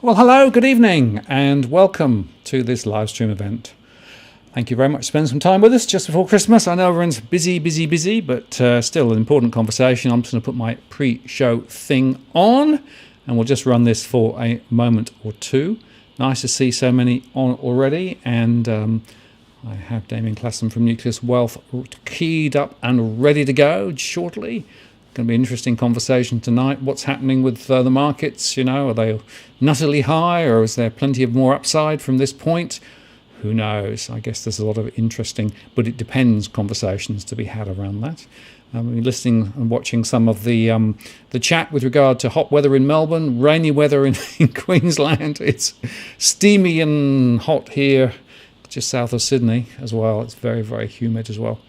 Well, hello, good evening, and welcome to this live stream event. Thank you very much for spending some time with us just before Christmas. I know everyone's busy, but still an important conversation. I'm just going to put my pre-show thing on, and we'll just run this for a moment or two. Nice to see so many on already, and I have Damien Klassen from Nucleus Wealth keyed up and ready to go shortly. Going to be an interesting conversation tonight. What's happening with the markets? You know, are they nuttily high, or is there plenty of more upside from this point? Who knows? I guess there's a lot of interesting, but it depends, conversations to be had around that. I'm listening and watching some of the chat with regard to hot weather in Melbourne, rainy weather in Queensland. It's steamy and hot here, just south of Sydney as well. It's very, very humid as well.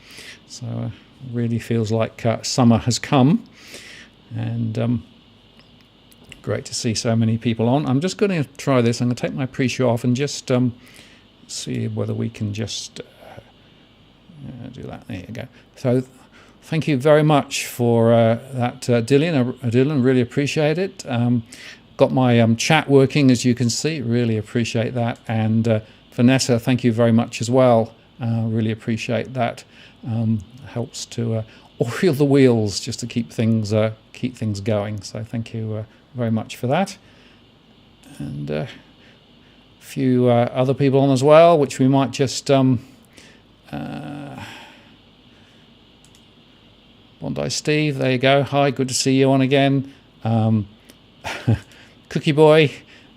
So really feels like summer has come, and great to see so many people on. I'm just going to try this. I'm going to take my pre-show off and just see whether we can just do that. There you go. So thank you very much for that, Dylan. Really appreciate it. Got my chat working, as you can see. Really appreciate that. And Vanessa, thank you very much as well. Really appreciate that. Helps to oil the wheels just to keep things going. So thank you very much for that. And a few other people on as well, which we might just Bondi Steve, there you go. Hi, good to see you on again. Cookie Boy,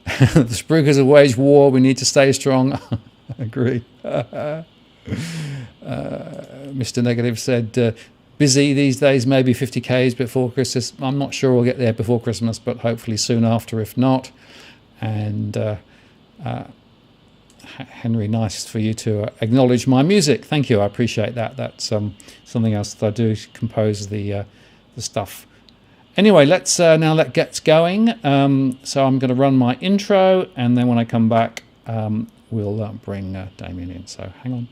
the Spruikers have waged war. We need to stay strong. I agree. Mr. Negative said, busy these days, maybe 50 Ks before Christmas. I'm not sure we'll get there before Christmas, but hopefully soon after, if not. And Henry, nice for you to acknowledge my music. Thank you, I appreciate that. That's something else that I do, compose the stuff. Anyway, let's now get going. So I'm going to run my intro, and then when I come back, we'll bring Damien in. So hang on.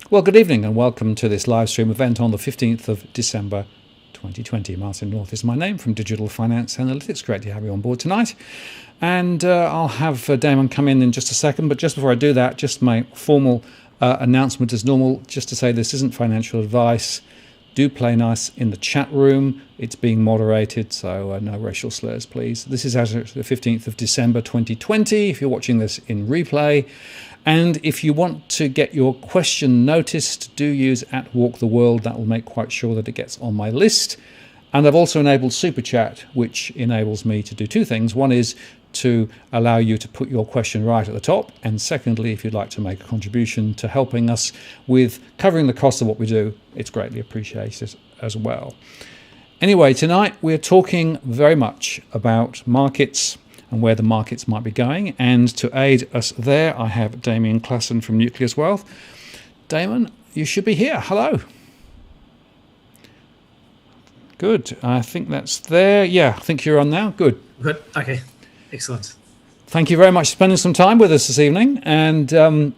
Well, good evening and welcome to this live stream event on the 15th of December 2020. Martin North is my name from Digital Finance Analytics. Great to have you on board tonight. And I'll have Damon come in just a second. But just before I do that, just my formal announcement as normal, just to say this isn't financial advice. Do play nice in the chat room. It's being moderated, so no racial slurs, please. This is as of the 15th of December 2020, if you're watching this in replay. And if you want to get your question noticed, do use @WalkTheWorld. That will make quite sure that it gets on my list. And I've also enabled Super Chat, which enables me to do two things. One is to allow you to put your question right at the top. And secondly, if you'd like to make a contribution to helping us with covering the cost of what we do, it's greatly appreciated as well. Anyway, tonight we're talking very much about markets and where the markets might be going. And to aid us there, I have Damien Klassen from Nucleus Wealth. Damon, you should be here. Hello. Good. I think that's there. Yeah, I think you're on now. Good. Good. Okay. Excellent. Thank you very much for spending some time with us this evening, and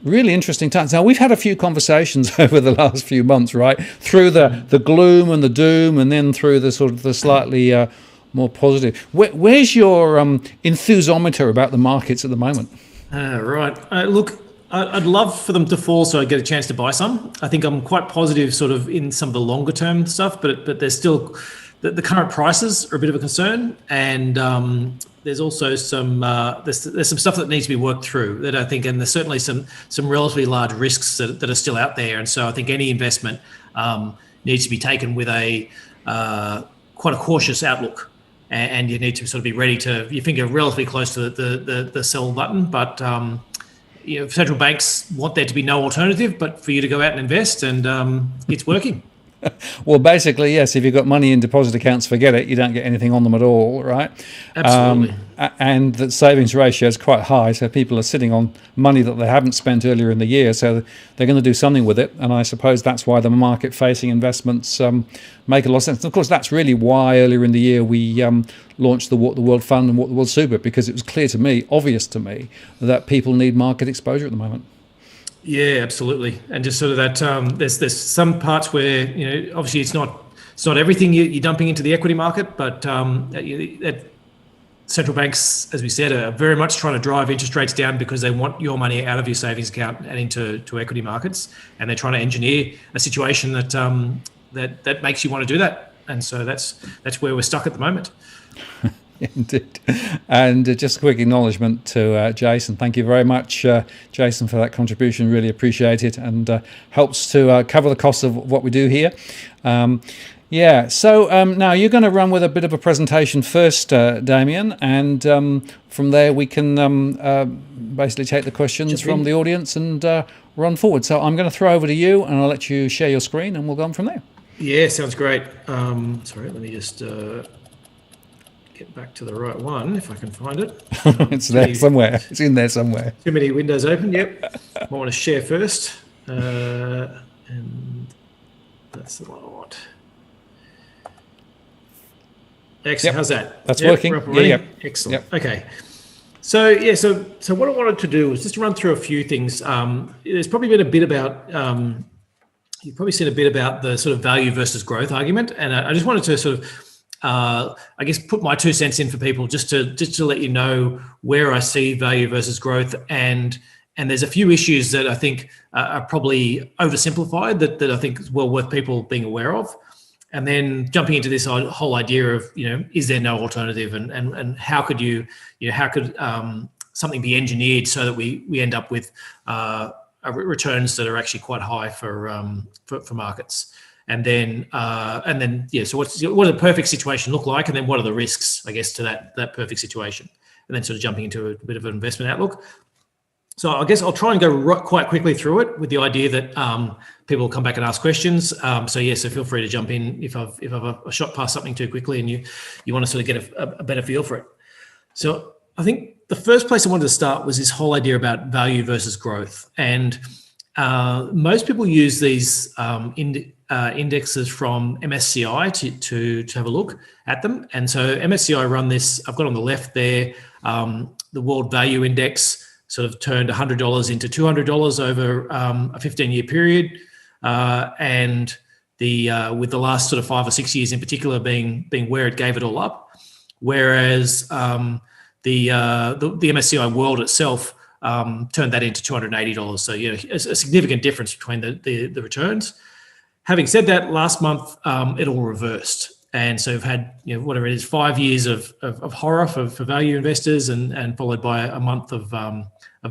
really interesting times. Now, we've had a few conversations over the last few months, right? Through the gloom and the doom, and then through the sort of the slightly more positive. Where's your enthusiometer about the markets at the moment? Right. Look, I'd love for them to fall so I get a chance to buy some. I think I'm quite positive sort of in some of the longer term stuff, but there's still the current prices are a bit of a concern, and there's also some there's some stuff that needs to be worked through that I think, and there's certainly some relatively large risks that are still out there, and so I think any investment needs to be taken with a quite a cautious outlook, and you need to sort of be ready to your finger relatively close to the sell button, but central banks want there to be no alternative but for you to go out and invest, and it's working. Well, basically, yes, if you've got money in deposit accounts, forget it. You don't get anything on them at all, right? Absolutely. And the savings ratio is quite high, so people are sitting on money that they haven't spent earlier in the year, so they're going to do something with it. And I suppose that's why the market-facing investments make a lot of sense. And of course, that's really why earlier in the year we launched the Walk the World Fund and Walk the World Super, because it was clear to me, obvious to me, that people need market exposure at the moment. Yeah, absolutely, and just sort of that. There's some parts where obviously it's not everything you're dumping into the equity market, but central banks, as we said, are very much trying to drive interest rates down because they want your money out of your savings account and into equity markets, and they're trying to engineer a situation that makes you want to do that, and so that's where we're stuck at the moment. Indeed. And just a quick acknowledgement to Jason. Thank you very much, Jason, for that contribution. Really appreciate it, and helps to cover the cost of what we do here. So now you're going to run with a bit of a presentation first, Damien, and from there we can basically take the questions from the audience and run forward. So I'm going to throw over to you, and I'll let you share your screen, and we'll go on from there. Yeah, sounds great. Sorry, let me just... get back to the right one if I can find it. It's there somewhere. It's in there somewhere. Too many windows open. Yep. I want to share first, and that's the one I want. Excellent. Yep. How's that? That's working. Yeah. Excellent. Yep. Okay. So what I wanted to do was just run through a few things. There's probably been a bit about. You've probably seen a bit about the sort of value versus growth argument, and I just wanted to sort of. I guess put my 2 cents in for people just to let you know where I see value versus growth, and there's a few issues that I think are probably oversimplified that I think is well worth people being aware of, and then jumping into this whole idea of is there no alternative, and how could something be engineered so that we end up with returns that are actually quite high for markets. And then, so what does a perfect situation look like? And then what are the risks, I guess, to that perfect situation? And then sort of jumping into a bit of an investment outlook. So I guess I'll try and go quite quickly through it with the idea that people will come back and ask questions. So feel free to jump in if I've shot past something too quickly and you want to sort of get a better feel for it. So I think the first place I wanted to start was this whole idea about value versus growth. And most people use these indexes from MSCI to have a look at them. And so MSCI run this, I've got on the left there, the World Value Index sort of turned $100 into $200 over a 15-year period. And with the last sort of 5 or 6 years in particular being where it gave it all up. Whereas the MSCI World itself turned that into $280. So, a significant difference between the returns. Having said that, last month it all reversed, and so we've had whatever it is, 5 years of horror for value investors, and followed by a month of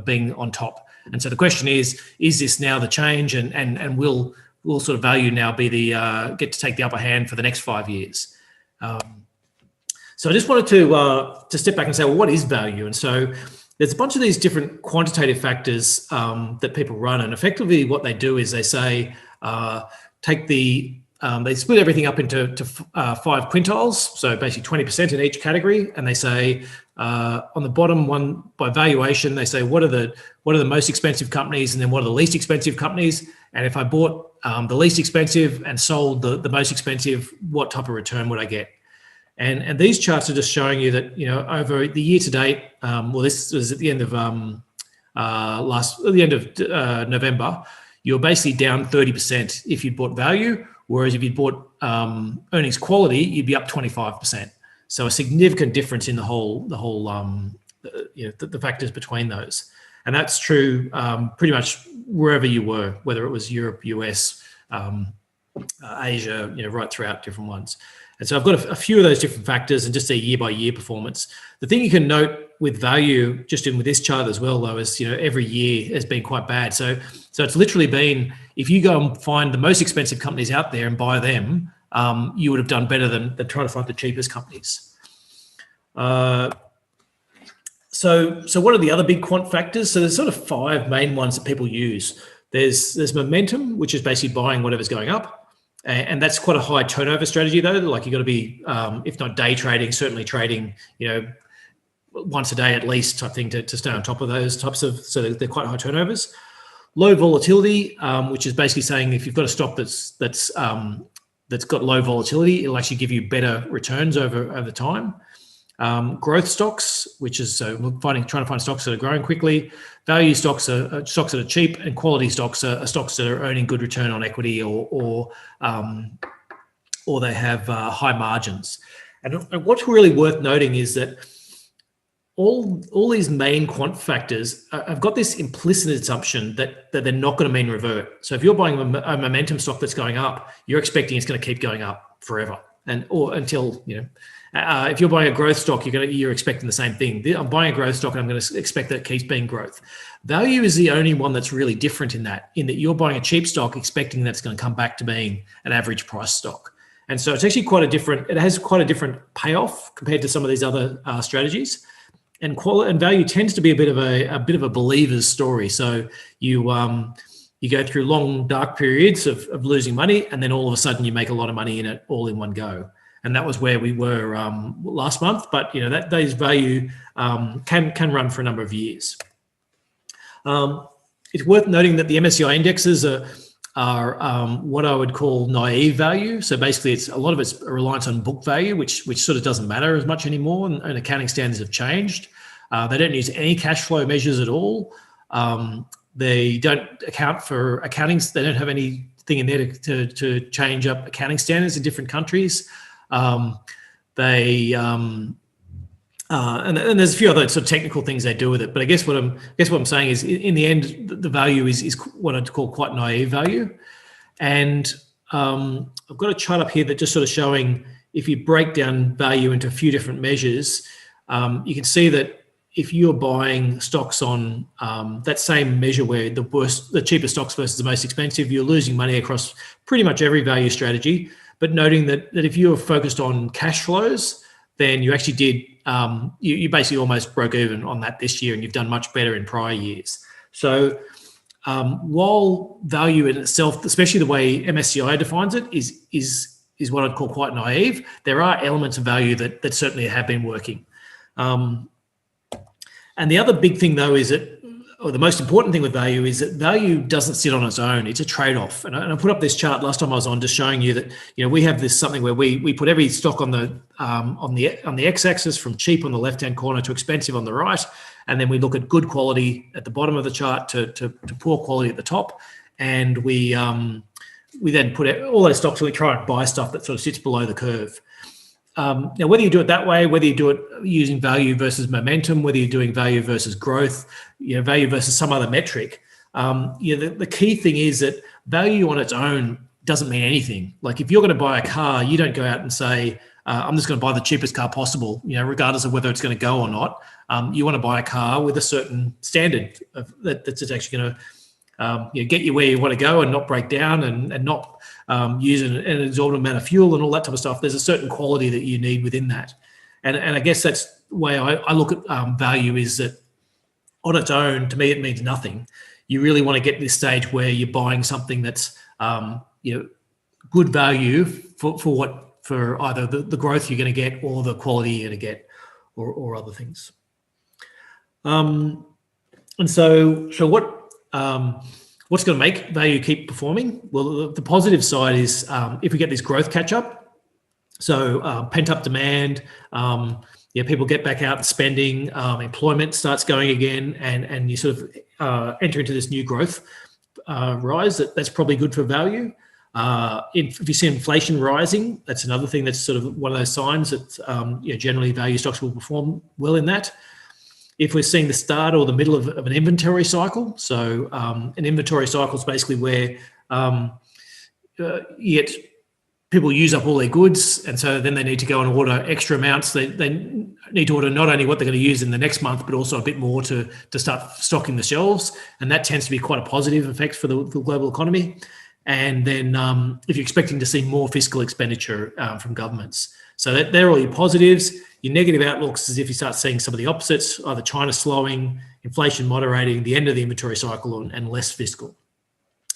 being on top. And so the question is this now the change, and will sort of value now be the get to take the upper hand for the next 5 years? So I just wanted to step back and say, well, what is value? And so there's a bunch of these different quantitative factors that people run, and effectively what they do is they say, take the they split everything up into 5 quintiles, so basically 20% in each category, and they say on the bottom one by valuation, they say what are the most expensive companies, and then what are the least expensive companies, and if I bought the least expensive and sold the most expensive, what type of return would I get? And these charts are just showing you that over the year to date, this was at the end of November, you're basically down 30% if you bought value. Whereas if you bought earnings quality, you'd be up 25%. So a significant difference in the factors between those. And that's true pretty much wherever you were, whether it was Europe, US, Asia, right throughout different ones. And so I've got a few of those different factors and just a year-by-year performance. The thing you can note with value, just with this chart as well, though, is every year has been quite bad. So it's literally been, if you go and find the most expensive companies out there and buy them, you would have done better than trying to find the cheapest companies. So what are the other big quant factors? So there's sort of 5 main ones that people use. There's momentum, which is basically buying whatever's going up. And that's quite a high turnover strategy, though. Like you've got to be, if not day trading, certainly trading, once a day at least type thing to stay on top of those types of, so they're quite high turnovers. Low volatility, which is basically saying if you've got a stock that's got low volatility, it'll actually give you better returns over time. Growth stocks, which is trying to find stocks that are growing quickly. Value stocks are stocks that are cheap, and quality stocks are stocks that are earning good return on equity or they have high margins. And what's really worth noting is that all these main quant factors have got this implicit assumption that they're not going to mean revert. So if you're buying a momentum stock that's going up, you're expecting it's going to keep going up forever, or until if you're buying a growth stock, you're expecting the same thing. I'm buying a growth stock and I'm going to expect that it keeps being growth. Value is the only one that's really different in that you're buying a cheap stock expecting that it's going to come back to being an average price stock. And so it's actually it has quite a different payoff compared to some of these other strategies. And value tends to be a bit of a believer's story. So you go through long dark periods of losing money, and then all of a sudden you make a lot of money in it all in one go. And that was where we were last month. But that day's value can run for a number of years. It's worth noting that the MSCI indexes are what I would call naive value. So basically, a lot of it's a reliance on book value, which sort of doesn't matter as much anymore, and accounting standards have changed. They don't use any cash flow measures at all. They don't account for accountings. They don't have anything in there to change up accounting standards in different countries. And there's a few other sort of technical things they do with it, but I guess what I'm saying is, in the end, the value is what I'd call quite naive value. And I've got a chart up here that just sort of showing, if you break down value into a few different measures, you can see that if you're buying stocks on that same measure where the cheapest stocks versus the most expensive, you're losing money across pretty much every value strategy. But noting that if you were focused on cash flows, then you actually did, you basically almost broke even on that this year, and you've done much better in prior years. So while value in itself, especially the way MSCI defines it, is what I'd call quite naive, there are elements of value that certainly have been working. And the other big thing, though, is that, or the most important thing with value, is that value doesn't sit on its own. It's a trade-off. And I put up this chart last time I was on, just showing you that we have this something where we put every stock on the x-axis, from cheap on the left-hand corner to expensive on the right, and then we look at good quality at the bottom of the chart to poor quality at the top, and we then put all those stocks, we try and buy stuff that sort of sits below the curve. Now, whether you do it that way, whether you do it using value versus momentum, whether you're doing value versus growth, value versus some other metric, the key thing is that value on its own doesn't mean anything. Like if you're going to buy a car, you don't go out and say, I'm just going to buy the cheapest car possible, regardless of whether it's going to go or not. You want to buy a car with a certain standard that's actually going to get you where you want to go and not break down and not use an exorbitant amount of fuel and all that type of stuff. There's a certain quality that you need within that. And I guess that's the way I look at value, is that on its own, to me, it means nothing. You really want to get to this stage where you're buying something that's good value for either the growth you're going to get or the quality you're going to get, or other things. And so what's going to make value keep performing? Well, the positive side is if we get this growth catch up, so pent up demand, people get back out and spending, employment starts going again, and you sort of enter into this new growth rise. That's probably good for value. If you see inflation rising, that's another thing that's sort of one of those signs that generally value stocks will perform well in that. If we're seeing the start or the middle of an inventory cycle, so an inventory cycle is basically where you get people use up all their goods, and so then they need to go and order extra amounts. They need to order not only what they're going to use in the next month, but also a bit more to start stocking the shelves, and that tends to be quite a positive effect for the global economy. And then if you're expecting to see more fiscal expenditure from governments. So they're all your positives. Your negative outlooks is if you start seeing some of the opposites, either China slowing, inflation moderating, the end of the inventory cycle, and less fiscal.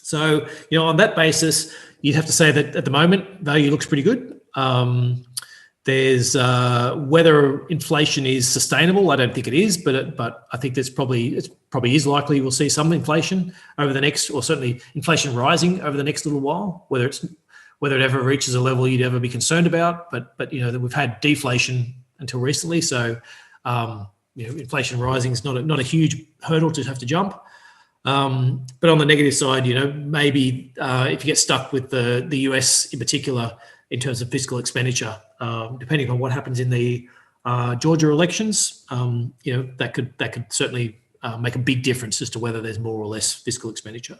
So, on that basis, you'd have to say that at the moment, value looks pretty good. There's whether inflation is sustainable. I don't think it is, but I think it probably is likely we'll see some inflation over the next, or certainly inflation rising over the next little while. Whether it ever reaches a level you'd ever be concerned about, but that we've had deflation until recently, so inflation rising is not a huge hurdle to have to jump. But on the negative side, maybe if you get stuck with the US in particular in terms of fiscal expenditure, depending on what happens in the Georgia elections, that could certainly make a big difference as to whether there's more or less fiscal expenditure.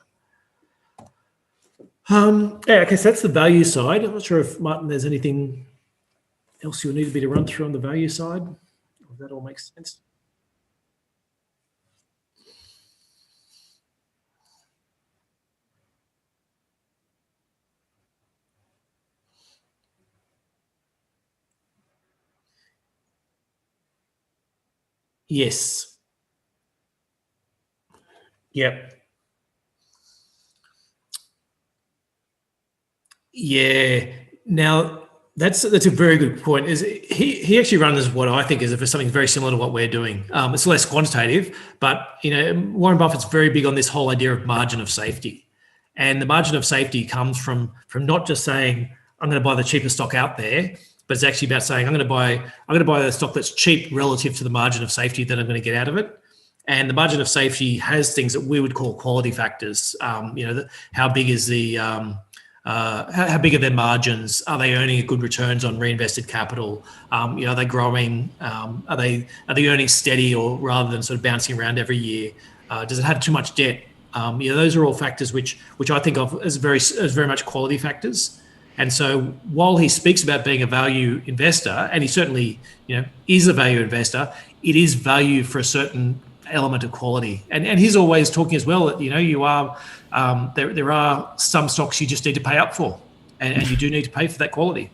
Okay, so that's the value side. I'm not sure if, Martin, there's anything else you'll need me to run through on the value side. If that all makes sense. Yes. Yep. Yeah. Now that's a very good point. Is he actually runs what I think is something very similar to what we're doing. It's less quantitative, but Warren Buffett's very big on this whole idea of margin of safety, and the margin of safety comes from not just saying I'm going to buy the cheapest stock out there, but it's actually about saying I'm going to buy the stock that's cheap relative to the margin of safety that I'm going to get out of it. And the margin of safety has things that we would call quality factors. How big is how big are their margins? Are they earning good returns on reinvested capital? Are they growing? Are they earning steady, or rather than sort of bouncing around every year? Does it have too much debt? Those are all factors which I think of as very much quality factors. And so while he speaks about being a value investor, and he certainly is a value investor, it is value for a certain element of quality. And he's always talking as well that you are there are some stocks you just need to pay up for, and you do need to pay for that quality.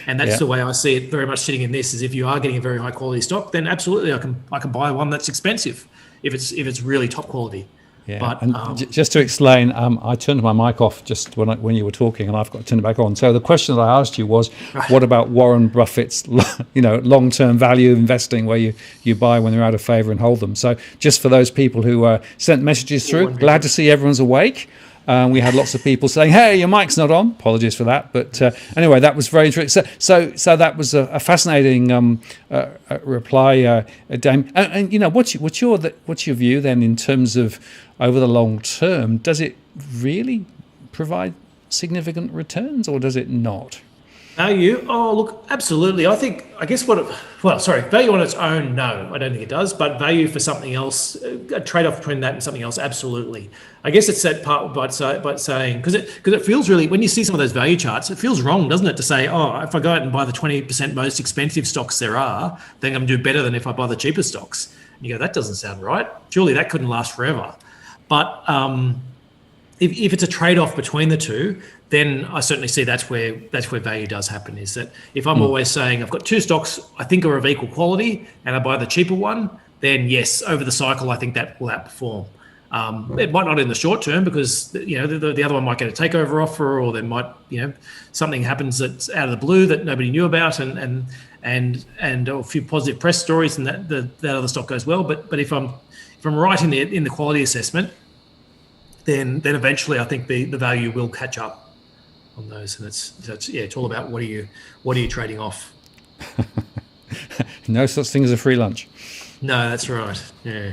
And that's the way I see it very much sitting in this, is if you are getting a very high quality stock, then absolutely I can buy one that's expensive if it's really top quality. Yeah, but and just to explain, I turned my mic off just when you were talking, and I've got to turn it back on. So the question that I asked you was, what about Warren Buffett's, long-term value investing, where you buy when they're out of favour and hold them? So just for those people who sent messages through, glad to see everyone's awake. We had lots of people saying, "Hey, your mic's not on." Apologies for that, but anyway, that was very interesting. So that was a fascinating reply, Dame. And what's your view then in terms of over the long term? Does it really provide significant returns, or does it not? Value? Oh, look, absolutely. Value on its own, no, I don't think it does. But value for something else, a trade-off between that and something else, absolutely. I guess it's that part by saying, because it feels really, when you see some of those value charts, it feels wrong, doesn't it, to say, oh, if I go out and buy the 20% most expensive stocks there are, then I'm going to do better than if I buy the cheaper stocks. And you go, that doesn't sound right. Surely that couldn't last forever. But if it's a trade-off between the two, then I certainly see that's where value does happen. Is that if I'm always saying I've got two stocks I think are of equal quality and I buy the cheaper one, then yes, over the cycle I think that will outperform. It might not in the short term because the other one might get a takeover offer, or there might something happens that's out of the blue that nobody knew about, and a few positive press stories, and that other stock goes well. But if I'm right in the quality assessment, then eventually I think the value will catch up on those, and it's all about what are you trading off. No such thing as a free lunch. No, that's right. Yeah.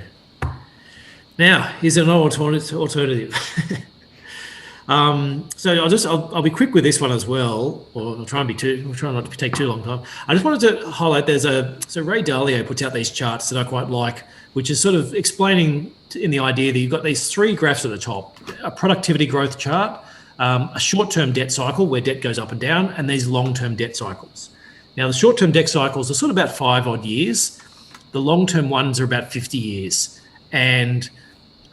Now, here's an alternative. So I'll be quick with this one as well, or I'll try not to take too long time. I just wanted to highlight so Ray Dalio puts out these charts that I quite like, which is sort of explaining in the idea that you've got these three graphs at the top: a productivity growth chart, a short-term debt cycle where debt goes up and down, and these long-term debt cycles. Now, the short-term debt cycles are sort of about 5 odd years. The long-term ones are about 50 years, and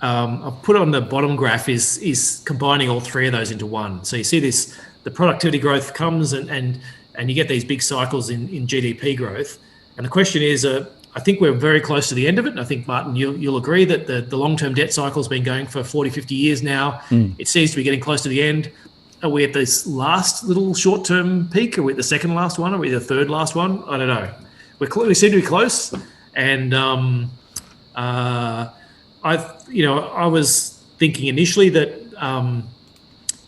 I've put on the bottom graph is combining all three of those into one. So you see the productivity growth comes and you get these big cycles in GDP growth. And the question is, I think we're very close to the end of it. And I think, Martin, you'll agree that the long-term debt cycle has been going for 40, 50 years now. It seems to be getting close to the end. Are we at this last little short-term peak? Are we at the second last one? Are we the third last one? I don't know. We seem to be close. And I was thinking initially that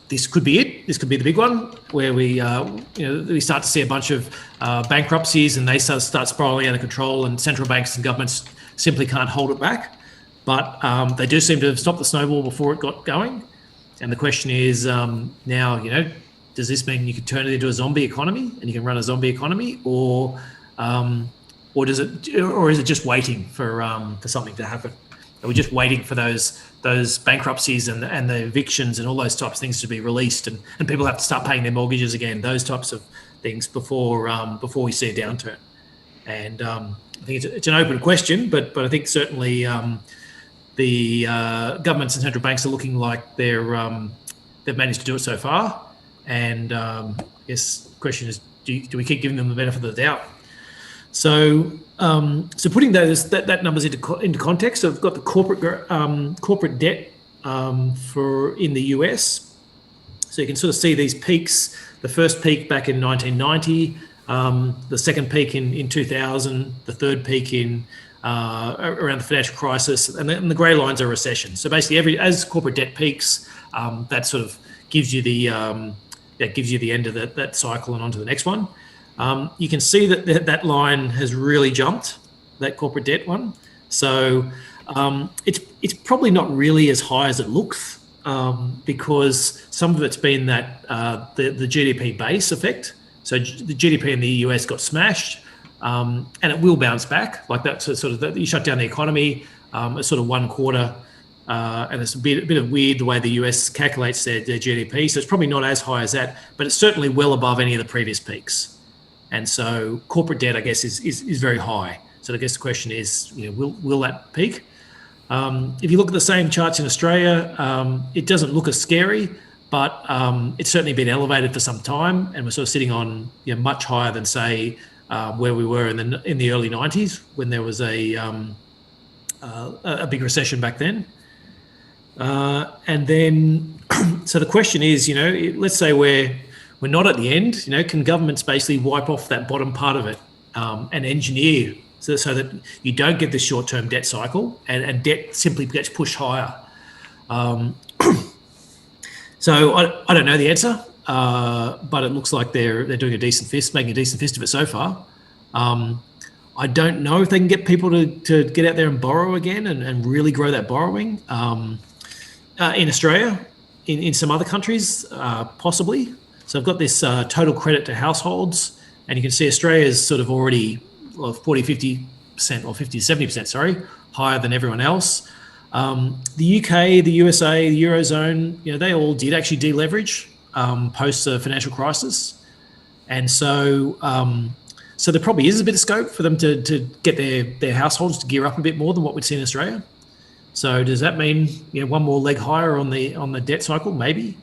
this could be it. This could be the big one where we start to see a bunch of bankruptcies and they start spiraling out of control, and central banks and governments simply can't hold it back. But they do seem to have stopped the snowball before it got going. And the question is now, does this mean you could turn it into a zombie economy and you can run a zombie economy, or is it just waiting for something to happen? Are we just waiting for those bankruptcies and the evictions and all those types of things to be released, and people have to start paying their mortgages again, those types of things before we see a downturn? And I think it's an open question, but I think certainly the governments and central banks are looking like they've managed to do it so far. And I guess the question is, do we keep giving them the benefit of the doubt? So putting that numbers into context, I've got the corporate debt in the US. So you can sort of see these peaks. The first peak back in 1990, the second peak in 2000, the third peak in around the financial crisis, and the grey lines are recession. So basically, as corporate debt peaks, that sort of gives you the end of that cycle and onto the next one. You can see that line has really jumped, that corporate debt one. So it's probably not really as high as it looks, because some of it's been that the GDP base effect. So the GDP in the US got smashed, and it will bounce back. Like that sort of you shut down the economy, it's sort of 1 quarter, and it's a bit of weird the way the US calculates their GDP. So it's probably not as high as that, but it's certainly well above any of the previous peaks. And so corporate debt, I guess, is very high. So I guess the question is, will that peak? If you look at the same charts in Australia, it doesn't look as scary, but it's certainly been elevated for some time, and we're sort of sitting on much higher than, say, where we were in the early 90s when there was a big recession back then. And then, so the question is, let's say we're not at the end. Can governments basically wipe off that bottom part of it and engineer so that you don't get this short-term debt cycle and debt simply gets pushed higher? So I don't know the answer, but it looks like they're doing making a decent fist of it so far. I don't know if they can get people to get out there and borrow again and really grow that borrowing. In Australia, in some other countries, possibly. So I've got this total credit to households, and you can see Australia is sort of already 40, 50%, or 50 to 70%, sorry, higher than everyone else. The UK, the USA, the Eurozone, they all did actually deleverage post the financial crisis. And so there probably is a bit of scope for them to get their households to gear up a bit more than what we'd see in Australia. So does that mean one more leg higher on the debt cycle? Maybe.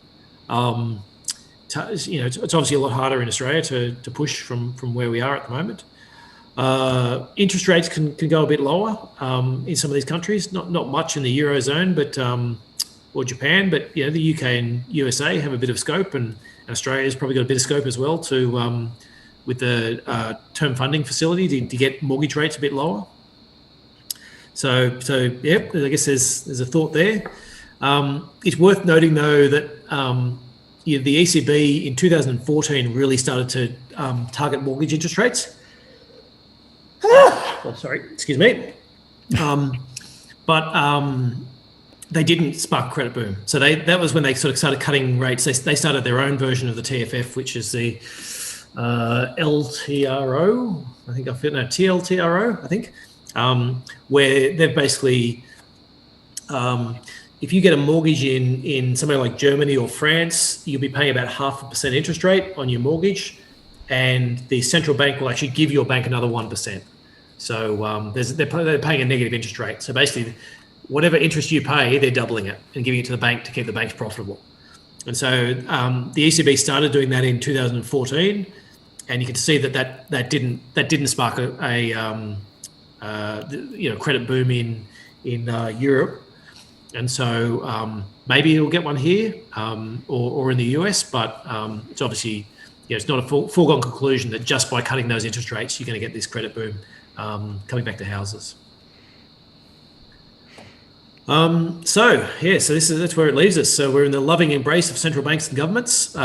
It's obviously a lot harder in Australia to push from where we are at the moment. Interest rates can go a bit lower in some of these countries. Not much in the Eurozone, but or Japan, but the UK and USA have a bit of scope, and Australia's probably got a bit of scope as well to with the term funding facility to get mortgage rates a bit lower. So yeah, I guess there's a thought there. It's worth noting though that the ECB in 2014 really started to target mortgage interest rates. Oh, sorry, excuse me. But they didn't spark a credit boom. So that was when they sort of started cutting rates. They started their own version of the TFF, which is the LTRO. I think TLTRO. I think where they've basically, if you get a mortgage in somewhere like Germany or France, you'll be paying about 0.5% interest rate on your mortgage, and the central bank will actually give your bank another 1%. So they're paying a negative interest rate. So basically, whatever interest you pay, they're doubling it and giving it to the bank to keep the banks profitable. And so the ECB started doing that in 2014, and you can see that didn't spark a credit boom in Europe. And so maybe it'll get one here or in the US, but it's obviously it's not a foregone conclusion that just by cutting those interest rates you're going to get this credit boom coming back to houses. So that's where it leaves us. So we're in the loving embrace of central banks and governments.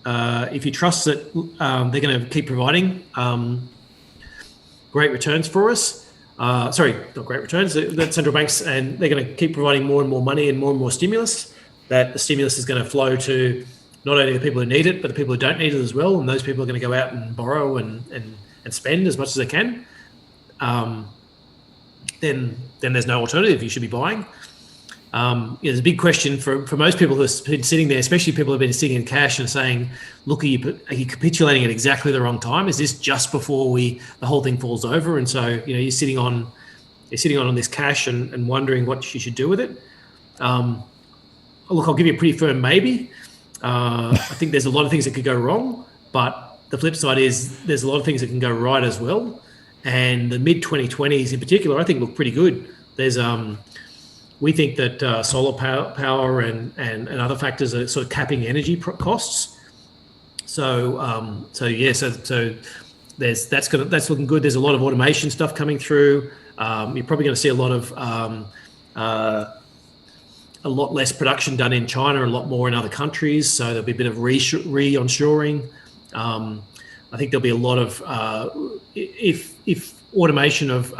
If you trust that they're going to keep providing great returns for us, sorry, not great returns, that central banks, and they're going to keep providing more and more money and more stimulus, that the stimulus is going to flow to not only the people who need it, but the people who don't need it as well. And those people are going to go out and borrow and spend as much as they can. Then there's no alternative. You should be buying. There's a big question for most people who've been sitting there, especially people who've been sitting in cash and saying, look, are you capitulating at exactly the wrong time? Is this just before the whole thing falls over? And so, you're sitting on this cash and wondering what you should do with it. Look, I'll give you a pretty firm maybe. I think there's a lot of things that could go wrong, but the flip side is there's a lot of things that can go right as well. And the mid-2020s in particular, I think look pretty good. There's we think that solar power and other factors are sort of capping energy costs. So that's looking good. There's a lot of automation stuff coming through. You're probably going to see a lot of a lot less production done in China, a lot more in other countries. So there'll be a bit of re-onshoring. I think there'll be a lot of if automation of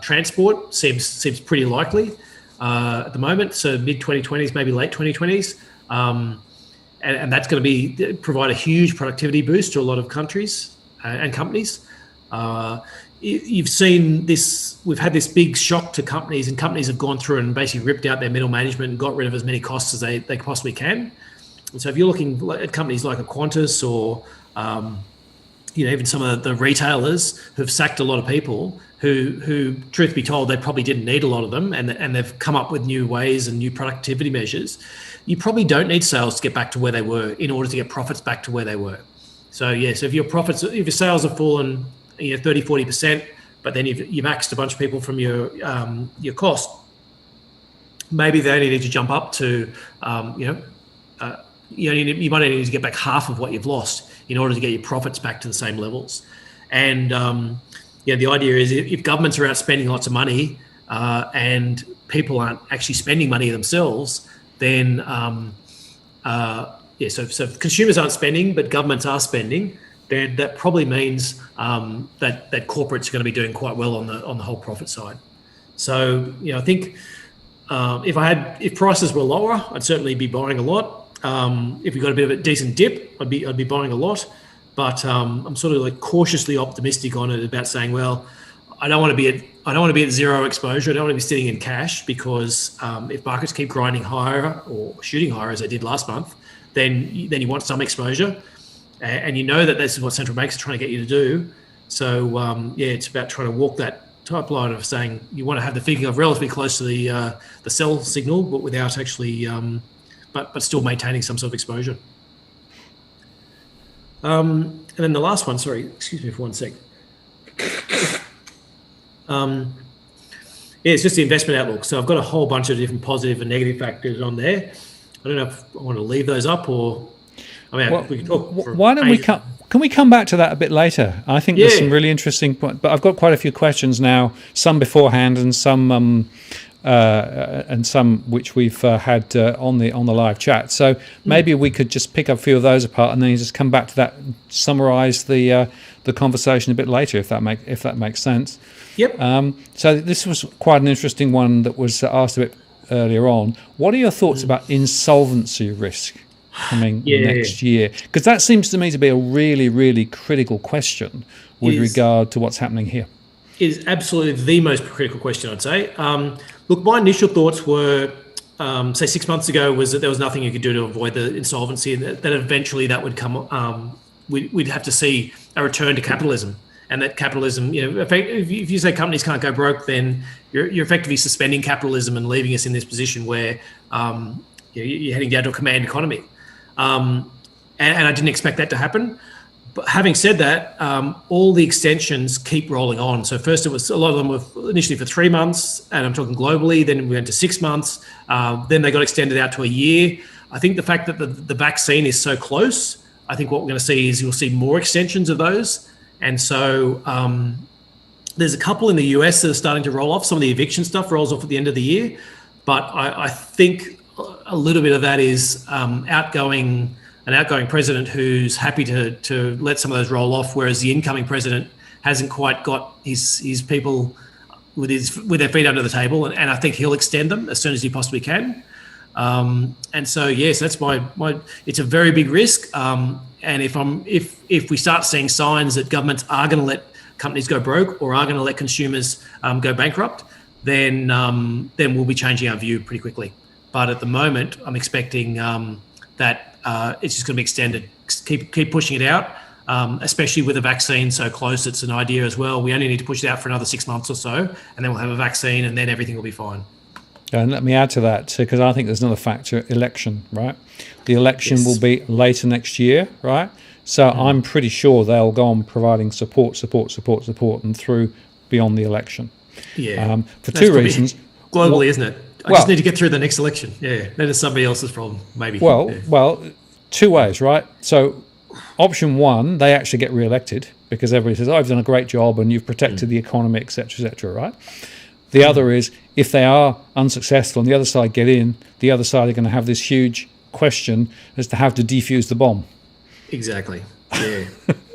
transport seems pretty likely at the moment. So mid 2020s, maybe late 2020s, and that's going to provide a huge productivity boost to a lot of countries and companies. You've seen this. We've had this big shock to companies, and companies have gone through and basically ripped out their middle management and got rid of as many costs as they possibly can. And so if you're looking at companies like a Qantas or even some of the retailers who've sacked a lot of people who, truth be told, they probably didn't need a lot of them, and they've come up with new ways and new productivity measures. You probably don't need sales to get back to where they were in order to get profits back to where they were. So if your sales have fallen 30-40%, but then you've axed a bunch of people from your cost, maybe they only need to jump up to you might only need to get back half of what you've lost in order to get your profits back to the same levels. And the idea is if governments are out spending lots of money and people aren't actually spending money themselves, then so if consumers aren't spending but governments are spending, then that probably means that corporates are going to be doing quite well on the whole profit side. So I think if prices were lower, I'd certainly be buying a lot. If we got a bit of a decent dip, I'd be buying a lot, but I'm sort of like cautiously optimistic on it about saying, well, I don't want to be at zero exposure. I don't want to be sitting in cash because if markets keep grinding higher or shooting higher as they did last month, then you want some exposure, and that this is what central banks are trying to get you to do. So it's about trying to walk that type line of saying you want to have the figure of relatively close to the sell signal, but without actually. But still maintaining some sort of exposure. And then the last one, sorry, excuse me for one sec. It's just the investment outlook. So I've got a whole bunch of different positive and negative factors on there. I don't know if I want to leave those up or. We can talk. Why don't we come? Can we come back to that a bit later? I think there's some really interesting points, but I've got quite a few questions now, some beforehand and some which we've had on the live chat. So maybe we could just pick up a few of those apart, and then you just come back to that, summarise the conversation a bit later, if that makes sense. Yep. So this was quite an interesting one that was asked a bit earlier on. What are your thoughts about insolvency risk coming next year? Because that seems to me to be a really, really critical question with regard to what's happening here. It is absolutely the most critical question, I'd say. Look, my initial thoughts were, say 6 months ago, was that there was nothing you could do to avoid the insolvency, and that eventually that would come. We'd have to see a return to capitalism, and that capitalism, if you say companies can't go broke, then you're effectively suspending capitalism and leaving us in this position where you're heading down to a command economy. And I didn't expect that to happen. But having said that, all the extensions keep rolling on. So first, it was a lot of them were initially for 3 months, and I'm talking globally. Then we went to 6 months. Then they got extended out to a year. I think the fact that the vaccine is so close, I think what we're going to see is you'll see more extensions of those. And so there's a couple in the US that are starting to roll off. Some of the eviction stuff rolls off at the end of the year. But I think a little bit of that is an outgoing president who's happy to let some of those roll off, whereas the incoming president hasn't quite got his people with their feet under the table, and I think he'll extend them as soon as he possibly can. And so yes, that's my. It's a very big risk, and if we start seeing signs that governments are going to let companies go broke or are going to let consumers go bankrupt, then we'll be changing our view pretty quickly. But at the moment, I'm expecting that it's just going to be extended. Keep pushing it out, especially with the vaccine so close. It's an idea as well. We only need to push it out for another 6 months or so, and then we'll have a vaccine, and then everything will be fine. And let me add to that, because I think there's another factor: election. Right, the election will be later next year. Right, so I'm pretty sure they'll go on providing support, and through beyond the election. Yeah, for two reasons. Globally, isn't it? I just need to get through the next election. Yeah, that is somebody else's problem, maybe. Well, two ways, right? So, option one, they actually get re-elected because everybody says, "Oh, you've done a great job and you've protected the economy, etc., right?" The other is, if they are unsuccessful and the other side get in, the other side are going to have this huge question as to how to defuse the bomb. Exactly. Yeah.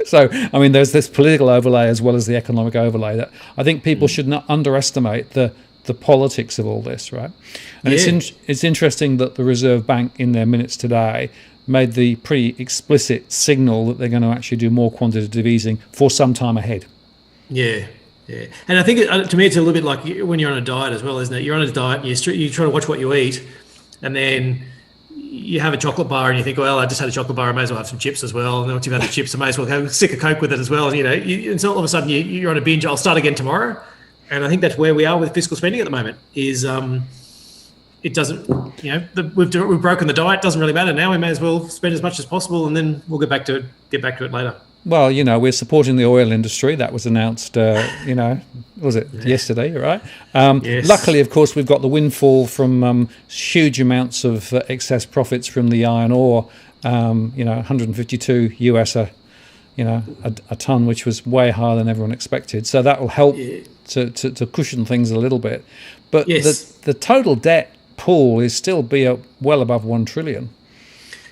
So, I mean, there's this political overlay as well as the economic overlay that I think people should not underestimate the politics of all this, right? And it's interesting that the Reserve Bank in their minutes today made the pretty explicit signal that they're going to actually do more quantitative easing for some time ahead. Yeah. And I think to me it's a little bit like when you're on a diet as well, isn't it? You're on a diet and you try to watch what you eat, and then you have a chocolate bar and you think, well, I just had a chocolate bar, I may as well have some chips as well. And then once you've had the chips, I may as well have a stick of Coke with it as well. And so all of a sudden you're on a binge. I'll start again tomorrow. And I think that's where we are with fiscal spending at the moment. Is it doesn't, we've broken the diet. Doesn't really matter now. We may as well spend as much as possible, and then we'll get back to it later. Well, we're supporting the oil industry. That was announced, was it yesterday, right? Yes. Luckily, of course, we've got the windfall from huge amounts of excess profits from the iron ore. 152 US a ton, which was way higher than everyone expected. So that will help to cushion things a little bit. But the total debt pool is still well above 1 trillion.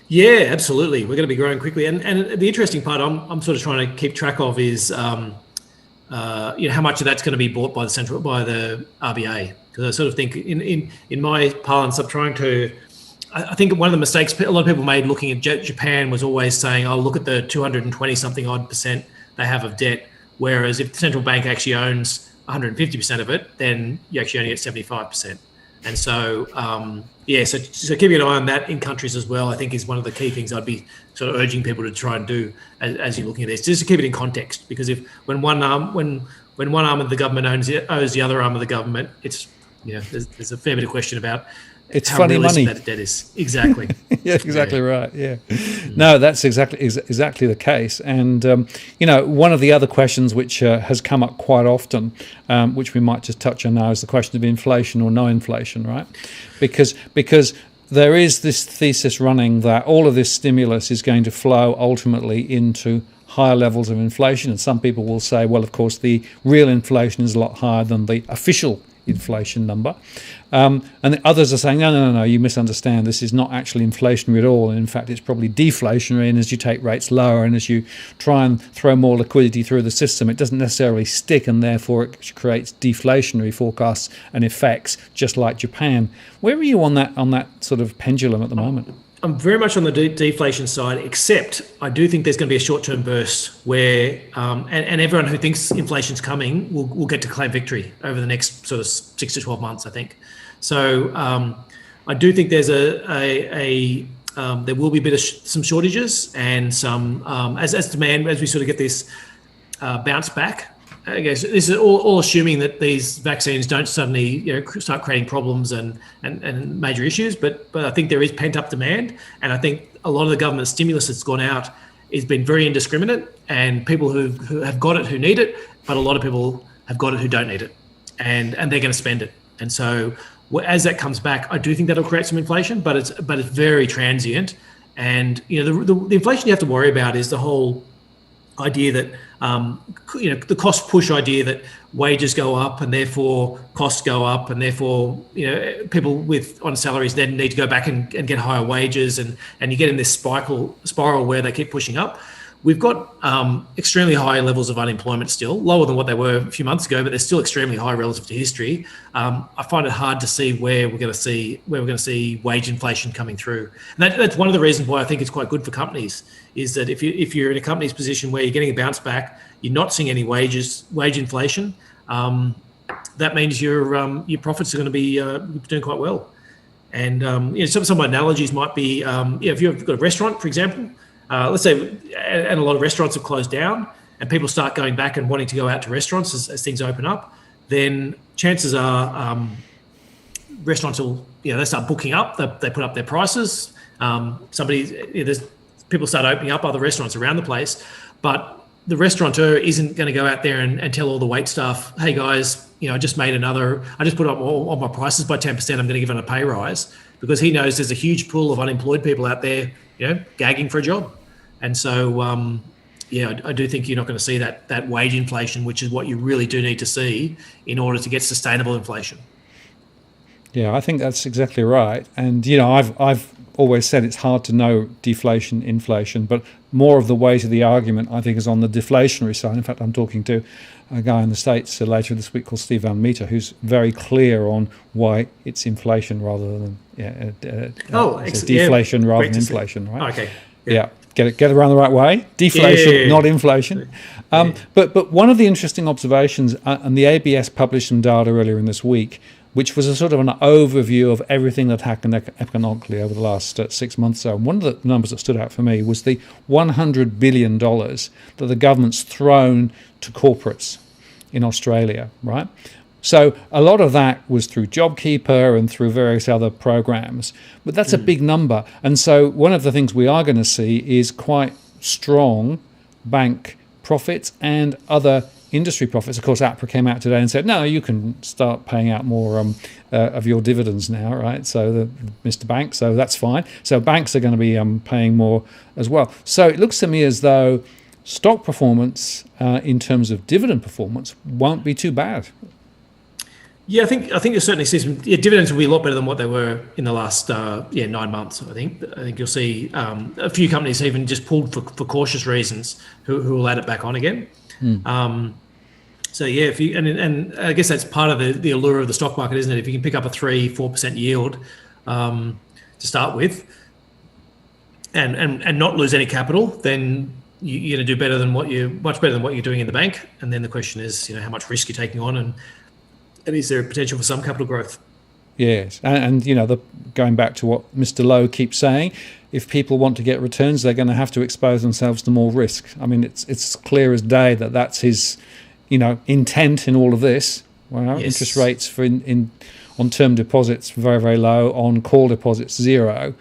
Yeah, absolutely. We're going to be growing quickly. And the interesting part I'm sort of trying to keep track of is how much of that's going to be bought by the RBA. Because I sort of think in my parlance, I'm trying to. I think one of the mistakes a lot of people made looking at Japan was always saying, "Oh, look at the 220 something odd percent they have of debt." Whereas if the central bank actually owns 150% of it, then you actually only get 75%. And so, so keeping an eye on that in countries as well, I think, is one of the key things I'd be sort of urging people to try and do as you're looking at this, just to keep it in context. Because when one arm of the government owes the other arm of the government, it's there's a fair bit of question about It's how funny realistic money. that debt is. Exactly. Yeah, exactly right. Yeah, no, that's exactly the case. And one of the other questions which has come up quite often, which we might just touch on now, is the question of inflation or no inflation, right? Because there is this thesis running that all of this stimulus is going to flow ultimately into higher levels of inflation, and some people will say, well, of course, the real inflation is a lot higher than the official inflation number. And the others are saying, no, you misunderstand. This is not actually inflationary at all. And in fact, it's probably deflationary. And as you take rates lower and as you try and throw more liquidity through the system, it doesn't necessarily stick, and therefore it creates deflationary forecasts and effects, just like Japan. Where are you on that sort of pendulum at the moment? I'm very much on the deflation side, except I do think there's going to be a short-term burst where, and everyone who thinks inflation's coming will get to claim victory over the next sort of 6 to 12 months, I think. So I do think there's there will be a bit of some shortages and some as demand, as we sort of get this bounce back. I guess this is all assuming that these vaccines don't suddenly start creating problems and major issues, but I think there is pent up demand, and I think a lot of the government stimulus that's gone out has been very indiscriminate, and people who have got it who need it, but a lot of people have got it who don't need it, and they're going to spend it, and so as that comes back, I do think that'll create some inflation, but it's very transient, and the inflation you have to worry about is the whole idea that the cost push idea that wages go up and therefore costs go up, and therefore people on salaries then need to go back and get higher wages, and you get in this spiral where they keep pushing up. We've got extremely high levels of unemployment still, lower than what they were a few months ago, but they're still extremely high relative to history. I find it hard to see where we're going to see wage inflation coming through, and that's one of the reasons why I think it's quite good for companies. Is that if you're in a company's position where you're getting a bounce back, you're not seeing any wage inflation, that means your profits are going to be doing quite well. And some of my analogies might be if you've got a restaurant, for example. Let's say, and a lot of restaurants have closed down, and people start going back and wanting to go out to restaurants as things open up, then chances are restaurants will, they start booking up, they put up their prices. People start opening up other restaurants around the place, but the restaurateur isn't going to go out there and tell all the wait staff, hey guys, I just put up all my prices by 10%, I'm going to give them a pay rise, because he knows there's a huge pool of unemployed people out there, gagging for a job. And so, I do think you're not going to see that wage inflation, which is what you really do need to see in order to get sustainable inflation. Yeah, I think that's exactly right. And, I've always said it's hard to know deflation, inflation, but more of the weight of the argument, I think, is on the deflationary side. In fact, I'm talking to a guy in the States later this week called Steve Van Meter, who's very clear on why it's inflation rather than deflation rather than inflation, right? Okay. Yeah. Get it around the right way. Deflation, not inflation. But one of the interesting observations, and the ABS published some data earlier in this week, which was a sort of an overview of everything that happened economically over the last 6 months. So one of the numbers that stood out for me was the $100 billion that the government's thrown to corporates in Australia, right? So a lot of that was through JobKeeper and through various other programs, but that's a big number. And so one of the things we are going to see is quite strong bank profits and other industry profits. Of course, APRA came out today and said, no, you can start paying out more of your dividends now, right? So, Mr. Bank, so that's fine. So banks are going to be paying more as well. So it looks to me as though stock performance in terms of dividend performance won't be too bad. Yeah, I think you'll certainly see some dividends will be a lot better than what they were in the last 9 months. I think you'll see a few companies even just pulled for cautious reasons who will add it back on again. So yeah, if you and I guess that's part of the allure of the stock market, isn't it? If you can pick up a 3-4% yield to start with, and not lose any capital, then you're going to do much better than what you're doing in the bank. And then the question is, how much risk you're taking on, and is there a potential for some capital growth? Yes, and going back to what Mr. Lowe keeps saying, if people want to get returns, they're going to have to expose themselves to more risk. I mean, it's clear as day that that's his intent in all of this. Well, Yes. interest rates for on term deposits very, very low, on call deposits 0.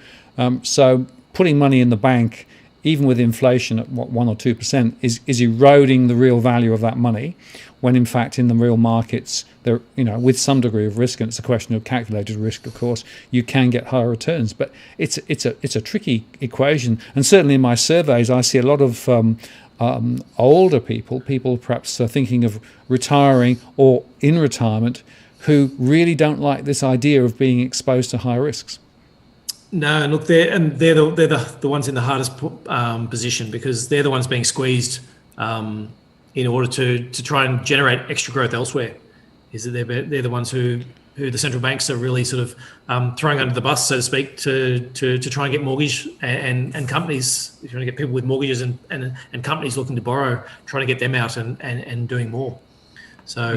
So putting money in the bank, even with inflation at 1 or 2%, is eroding the real value of that money, when in fact in the real markets, there, with some degree of risk, and it's a question of calculated risk, of course, you can get higher returns. But it's a tricky equation, and certainly in my surveys, I see a lot of older people perhaps thinking of retiring or in retirement, who really don't like this idea of being exposed to high risks. No, and look, they're the ones in the hardest position, because they're the ones being squeezed in order to try and generate extra growth elsewhere. Is that they're the ones who the central banks are really sort of throwing under the bus, so to speak, to try and get mortgage and companies, trying to get people with mortgages and companies looking to borrow, trying to get them out and doing more. So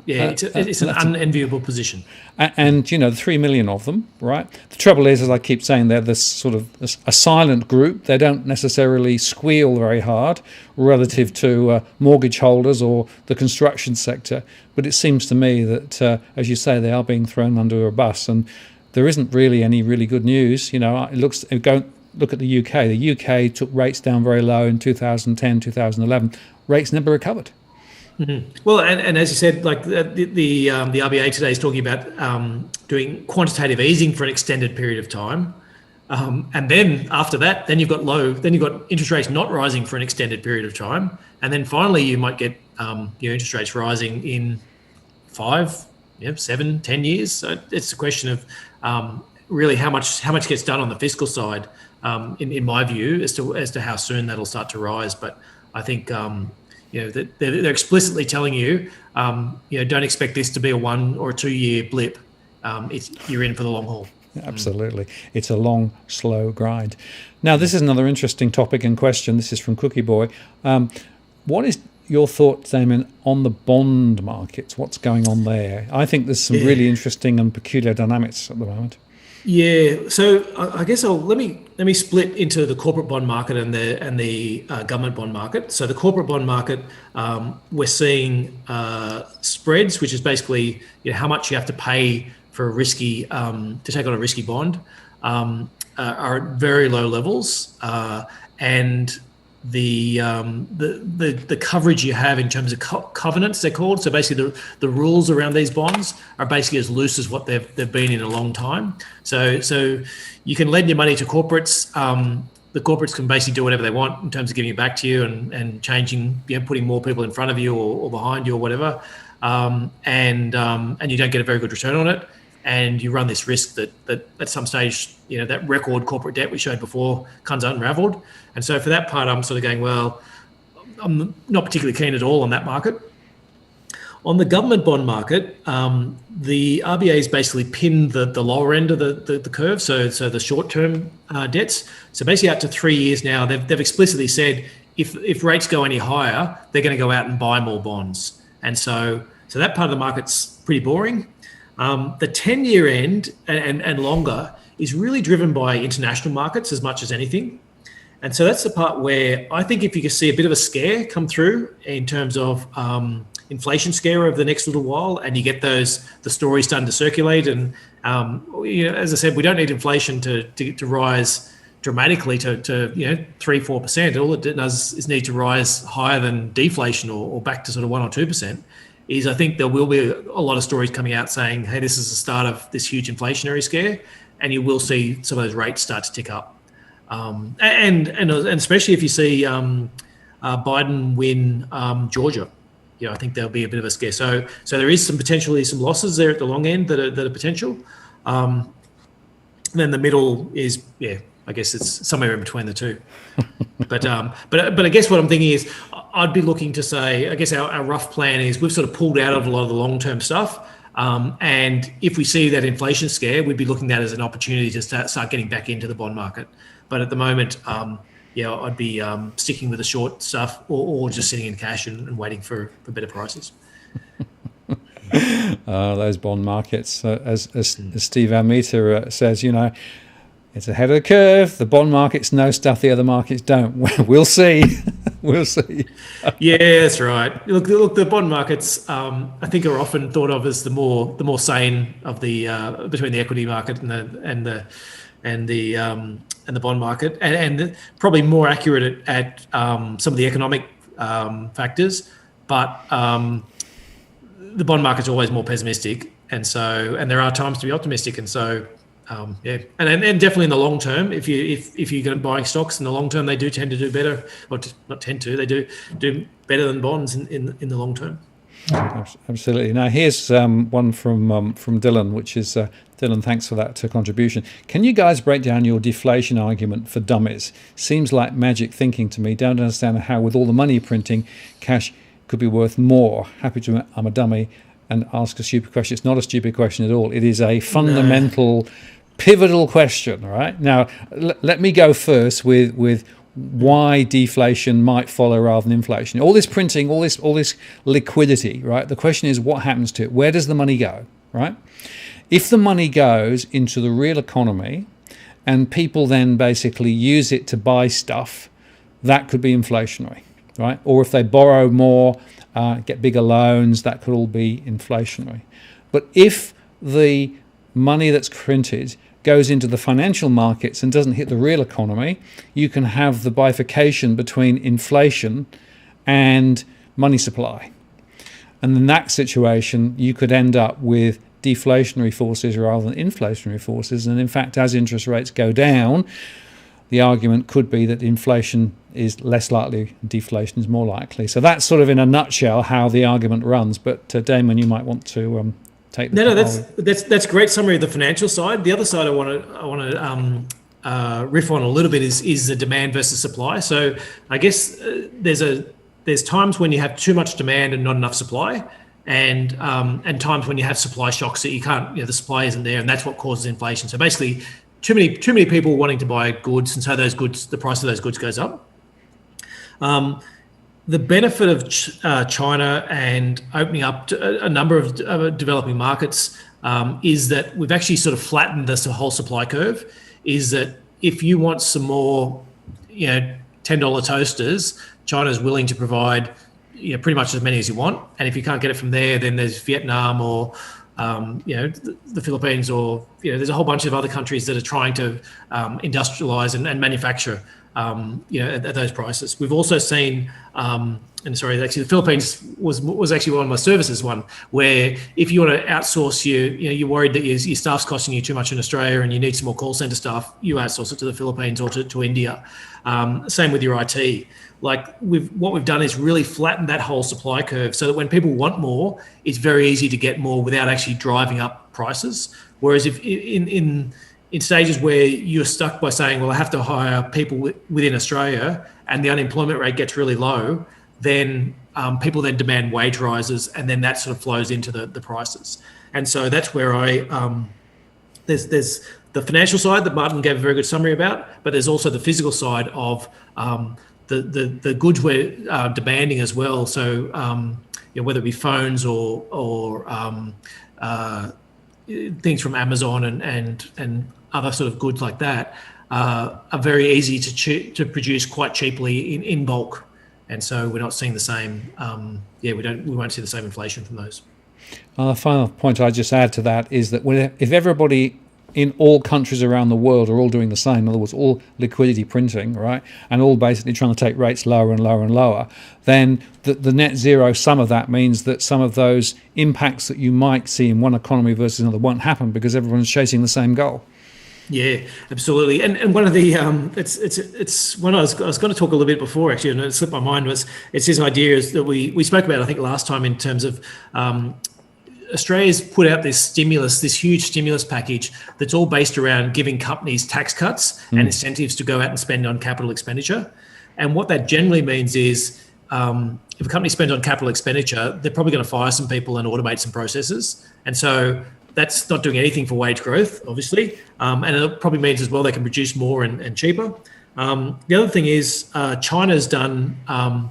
it's an unenviable position. And the 3 million of them, right? The trouble is, as I keep saying, they're this sort of a silent group. They don't necessarily squeal very hard relative to mortgage holders or the construction sector. But it seems to me that, as you say, they are being thrown under a bus, and there isn't really any really good news. Look at the UK. The UK took rates down very low in 2010, 2011. Rates never recovered. Mm-hmm. Well, and as you said, like the RBA today is talking about doing quantitative easing for an extended period of time, and then after that, then you've got interest rates not rising for an extended period of time, and then finally you might get your interest rates rising in 5, 7, 10 years. So it's a question of really how much gets done on the fiscal side, in my view, as to how soon that'll start to rise. But I think. That they're explicitly telling you, don't expect this to be a 1 or 2 year blip. You're in for the long haul. Absolutely. It's a long, slow grind. Now, this is another interesting topic and question. This is from Cookie Boy. What is your thoughts, Damien, on the bond markets? What's going on there? I think there's some really interesting and peculiar dynamics at the moment. Yeah, so I guess let me split into the corporate bond market and the government bond market. So the corporate bond market, we're seeing spreads, which is basically how much you have to pay for to take on a risky bond, are at very low levels, and the coverage you have in terms of covenants, they're called. So basically the rules around these bonds are basically as loose as what they've been in a long time. So you can lend your money to corporates. The corporates can basically do whatever they want in terms of giving it back to you and changing, putting more people in front of you or behind you or whatever. And you don't get a very good return on it. And you run this risk that at some stage, that record corporate debt we showed before comes unraveled. And so for that part, I'm sort of going, well, I'm not particularly keen at all on that market. On the government bond market, the RBA's basically pinned the lower end of the curve, so the short-term debts. So basically out to 3 years now, they've explicitly said if rates go any higher, they're going to go out and buy more bonds. And so that part of the market's pretty boring. The 10-year end and longer is really driven by international markets as much as anything. And so that's the part where I think if you can see a bit of a scare come through in terms of inflation scare over the next little while, and you get the stories starting to circulate. And, as I said, we don't need inflation to rise dramatically to 3-4%. All it does is need to rise higher than deflation or back to sort of 1 or 2%. I think there will be a lot of stories coming out saying, hey, this is the start of this huge inflationary scare, and you will see some of those rates start to tick up. And especially if you see Biden win Georgia, I think there'll be a bit of a scare. So there is potentially some losses there at the long end that are potential. And then the middle is, I guess it's somewhere in between the two. But I guess what I'm thinking is I'd be looking to say, I guess our rough plan is we've sort of pulled out of a lot of the long-term stuff. And if we see that inflation scare, we'd be looking at that as an opportunity to start getting back into the bond market. But at the moment, I'd be sticking with the short stuff or just sitting in cash and waiting for better prices. Those bond markets, as Steve Almeida says, it's ahead of the curve. The bond markets know stuff the other markets don't. We'll see. We'll see. Yeah, that's right. Look, the bond markets, I think, are often thought of as the more sane of the between the equity market and the bond market, and probably more accurate at some of the economic factors. But the bond market's always more pessimistic, and there are times to be optimistic, and so. Yeah, and definitely in the long term, if you're going to buy stocks in the long term, they do tend to do better, or not tend to, they do better than bonds in the long term. Absolutely. Now here's one from Dylan, which is Dylan. Thanks for that contribution. Can you guys break down your deflation argument for dummies? Seems like magic thinking to me. Don't understand how, with all the money printing, cash could be worth more. Happy to I'm a dummy and ask a stupid question. It's not a stupid question at all. It is a fundamental, pivotal question. Right now, let me go first with why deflation might follow rather than inflation. All this printing, all this liquidity, right? The question is, what happens to it? Where does the money go, right? If the money goes into the real economy and people then basically use it to buy stuff, that could be inflationary, right? Or if they borrow more, get bigger loans, that could all be inflationary. But if the money that's printed goes into the financial markets and doesn't hit the real economy, you can have the bifurcation between inflation and money supply. And in that situation, you could end up with deflationary forces rather than inflationary forces. And in fact, as interest rates go down, the argument could be that inflation is less likely, deflation is more likely. So that's sort of in a nutshell how the argument runs. But Damon, you might want to take the that's a great summary of the financial side. The other side I want to riff on a little bit is the demand versus supply. So I guess there's times when you have too much demand and not enough supply, and times when you have supply shocks that you can't, the supply isn't there, and that's what causes inflation. So basically, too many people wanting to buy goods, and so the price of those goods goes up. The benefit of China and opening up to a number of developing markets is that we've actually sort of flattened this whole supply curve. Is that if you want some more, $10 toasters, China's willing to provide, pretty much as many as you want. And if you can't get it from there, then there's Vietnam or the Philippines, or there's a whole bunch of other countries that are trying to industrialize and manufacture at those prices. We've also seen, the Philippines was actually one of my services one, where if you want to outsource you're worried that your staff's costing you too much in Australia and you need some more call center staff, you outsource it to the Philippines or to India. Same with your IT. What we've done is really flatten that whole supply curve so that when people want more, it's very easy to get more without actually driving up prices. Whereas if in stages where you're stuck by saying, well, I have to hire people within Australia and the unemployment rate gets really low, then people then demand wage rises, and then that sort of flows into the prices. And so that's where there's the financial side that Martin gave a very good summary about, but there's also the physical side of the goods we're demanding as well. So whether it be phones or things from Amazon and other sort of goods like that are very easy to produce quite cheaply in bulk, and so we're not seeing the same. We won't see the same inflation from those. The final point I just add to that is that if everybody in all countries around the world are all doing the same, in other words, all liquidity printing, right, and all basically trying to take rates lower and lower and lower, then the net zero sum of that means that some of those impacts that you might see in one economy versus another won't happen because everyone's chasing the same goal. Yeah, absolutely. And one of the it's one I was going to talk a little bit before actually, and it slipped my mind, was it's this idea is that we spoke about, I think, last time, in terms of Australia's put out this huge stimulus package that's all based around giving companies tax cuts and incentives to go out and spend on capital expenditure. And what that generally means is if a company spends on capital expenditure, they're probably going to fire some people and automate some processes. And so that's not doing anything for wage growth, obviously. And it probably means as well they can produce more and cheaper. The other thing is China's done, a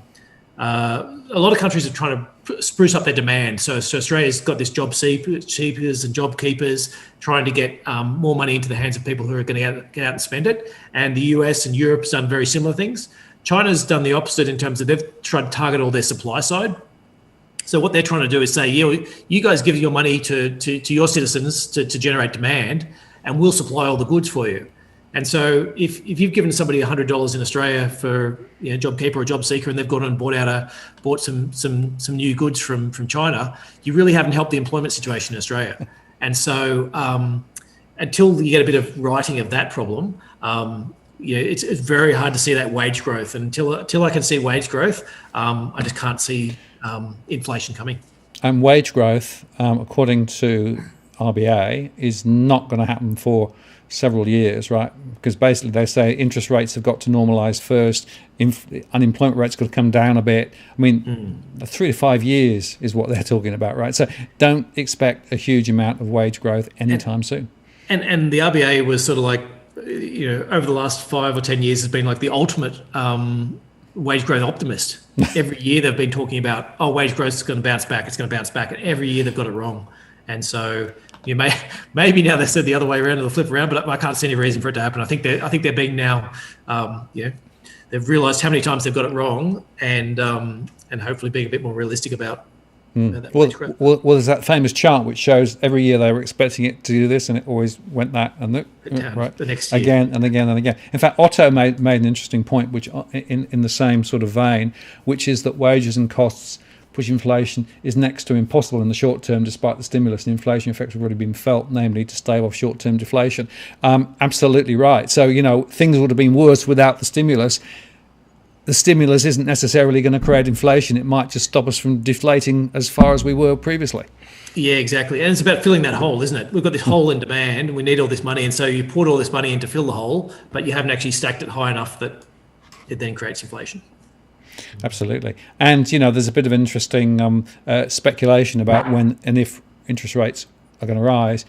lot of countries are trying to spruce up their demand. So Australia's got this job seekers and job keepers trying to get more money into the hands of people who are going to get out and spend it. And the US and Europe's done very similar things. China's done the opposite in terms of they've tried to target all their supply side. So what they're trying to do is say, you guys give your money to your citizens to generate demand, and we'll supply all the goods for you. And so if you've given somebody $100 in Australia for JobKeeper or JobSeeker, and they've gone and bought some new goods from China, you really haven't helped the employment situation in Australia. And so until you get a bit of righting of that problem, it's very hard to see that wage growth. And until I can see wage growth, I just can't see inflation coming. And wage growth, according to RBA, is not going to happen for several years, right? Because basically they say interest rates have got to normalise first, unemployment rates got to come down a bit. I mean, 3 to 5 years is what they're talking about, right? So don't expect a huge amount of wage growth anytime soon. And the RBA was sort of like, over the last 5 or 10 years has been like the ultimate wage growth optimist. Every year they've been talking about, wage growth is going to bounce back, it's going to bounce back, and every year they've got it wrong. And so maybe now they've said the other way around, or they'll flip around, but I can't see any reason for it to happen. I think they're being now, they've realised how many times they've got it wrong, and hopefully being a bit more realistic about that wage growth. Well, there's that famous chart which shows every year they were expecting it to do this, and it always went that and right the next year. Again and again and again. In fact, Otto made an interesting point, which in the same sort of vein, which is that wages and costs push inflation is next to impossible in the short term, despite the stimulus and inflation effects have already been felt, namely to stave off short-term deflation. Absolutely right. So, things would have been worse without the stimulus. The stimulus isn't necessarily going to create inflation. It might just stop us from deflating as far as we were previously. Yeah, exactly. And it's about filling that hole, isn't it? We've got this hole in demand, and we need all this money. And so you poured all this money in to fill the hole, but you haven't actually stacked it high enough that it then creates inflation. Absolutely. And, there's a bit of interesting speculation about when and if interest rates are going to rise.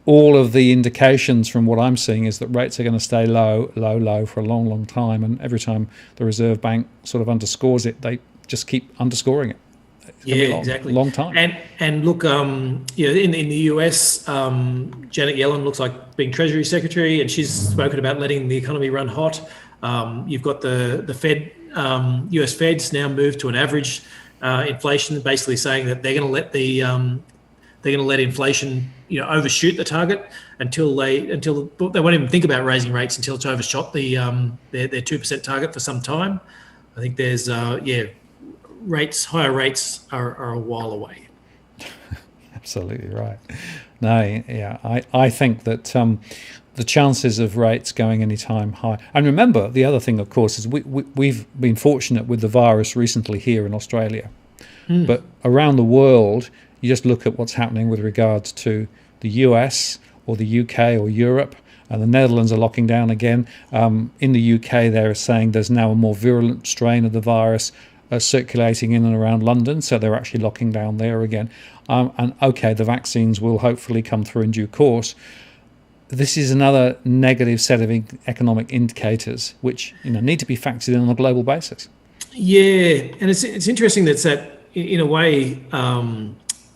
All of the indications from what I'm seeing is that rates are going to stay low for a long, long time. And every time the Reserve Bank sort of underscores it, they just keep underscoring it. Exactly. Long time. And look, in the US, Janet Yellen looks like being Treasury Secretary, and she's spoken about letting the economy run hot. You've got the Fed, US Fed's now moved to an average inflation, basically saying that they're going to let inflation overshoot the target until they won't even think about raising rates until it's overshot their 2% target for some time. I think there's higher rates are a while away. Absolutely right. No, yeah, I think that the chances of rates going any time high. And remember, the other thing, of course, is we've been fortunate with the virus recently here in Australia. But around the world, you just look at what's happening with regards to the US or the UK or Europe, and the Netherlands are locking down again. In the UK, they're saying there's now a more virulent strain of the virus circulating in and around London, so they're actually locking down there again. And okay, the vaccines will hopefully come through in due course. This is another negative set of economic indicators which need to be factored in on a global basis. Yeah, and it's interesting that in a way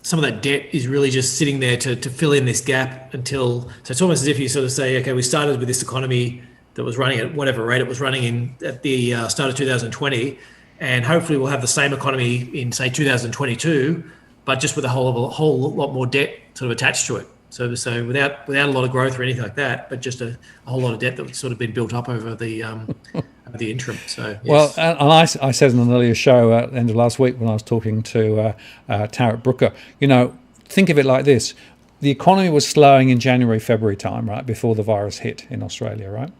some of that debt is really just sitting there to fill in this gap so it's almost as if you sort of say, okay, we started with this economy that was running at whatever rate it was running in at the start of 2020, and hopefully we'll have the same economy in, say, 2022, but just with a whole lot more debt sort of attached to it. So without a lot of growth or anything like that, but just a whole lot of debt that's sort of been built up over the interim. So yes. Well, and I said in an earlier show at the end of last week when I was talking to Tarek Brooker, think of it like this: the economy was slowing in January, February time, right before the virus hit in Australia, right?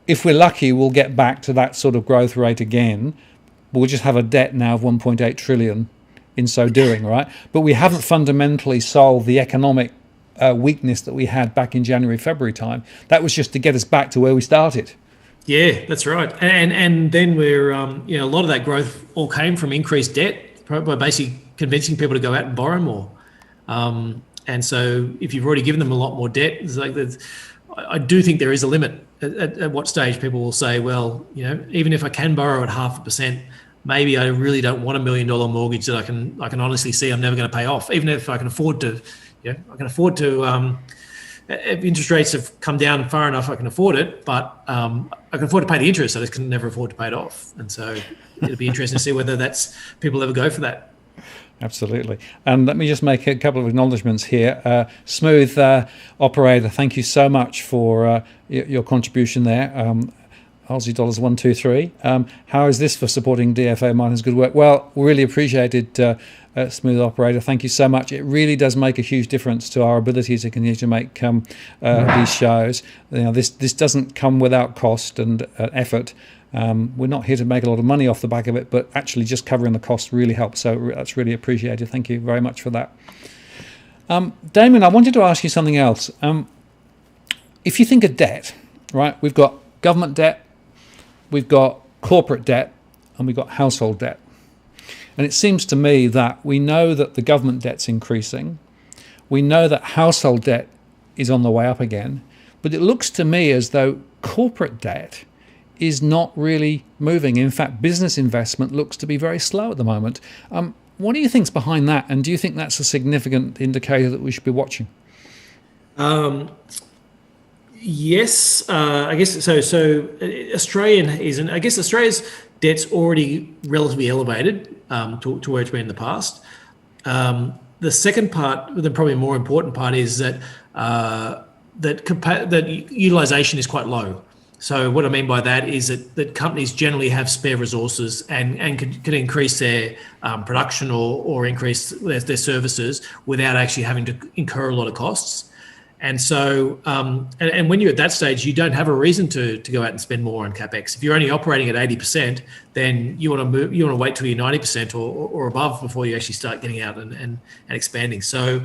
If we're lucky, we'll get back to that sort of growth rate again. We'll just have a debt now of 1.8 trillion in so doing, right? But we haven't fundamentally solved the economic weakness that we had back in January, February time. That was just to get us back to where we started. Yeah, that's right. And then we're, a lot of that growth all came from increased debt by basically convincing people to go out and borrow more. And so if you've already given them a lot more debt, it's like I do think there is a limit at what stage people will say, well, even if I can borrow at 0.5%, maybe I really don't want $1 million mortgage that I can honestly see I'm never going to pay off. Even if I can afford to, if interest rates have come down far enough, I can afford it, but I can afford to pay the interest. I just can never afford to pay it off. And so it'll be interesting to see whether people ever go for that. Absolutely. And let me just make a couple of acknowledgements here. Smooth operator, thank you so much for your contribution there. Aussie dollars 123. How is this for supporting DFA miners? Good work. Well, really appreciated, Smooth operator. Thank you so much. It really does make a huge difference to our ability to continue to make these shows. This doesn't come without cost and effort. We're not here to make a lot of money off the back of it, but actually just covering the cost really helps. So that's really appreciated. Thank you very much for that. Damien, I wanted to ask you something else. If you think of debt, right, we've got government debt, we've got corporate debt, and we've got household debt. And it seems to me that we know that the government debt's increasing. We know that household debt is on the way up again. But it looks to me as though corporate debt is not really moving. In fact, business investment looks to be very slow at the moment. What do you think's behind that? And do you think that's a significant indicator that we should be watching? Yes, I guess so. So Australia's debt's already relatively elevated to where it's been in the past. The second part, the probably more important part, is that that utilisation is quite low. So what I mean by that is that companies generally have spare resources and can increase their production or increase their services without actually having to incur a lot of costs. And so, and when you're at that stage, you don't have a reason to go out and spend more on capex. If you're only operating at 80%, then you want to wait till you're 90% or above before you actually start getting out and expanding. So,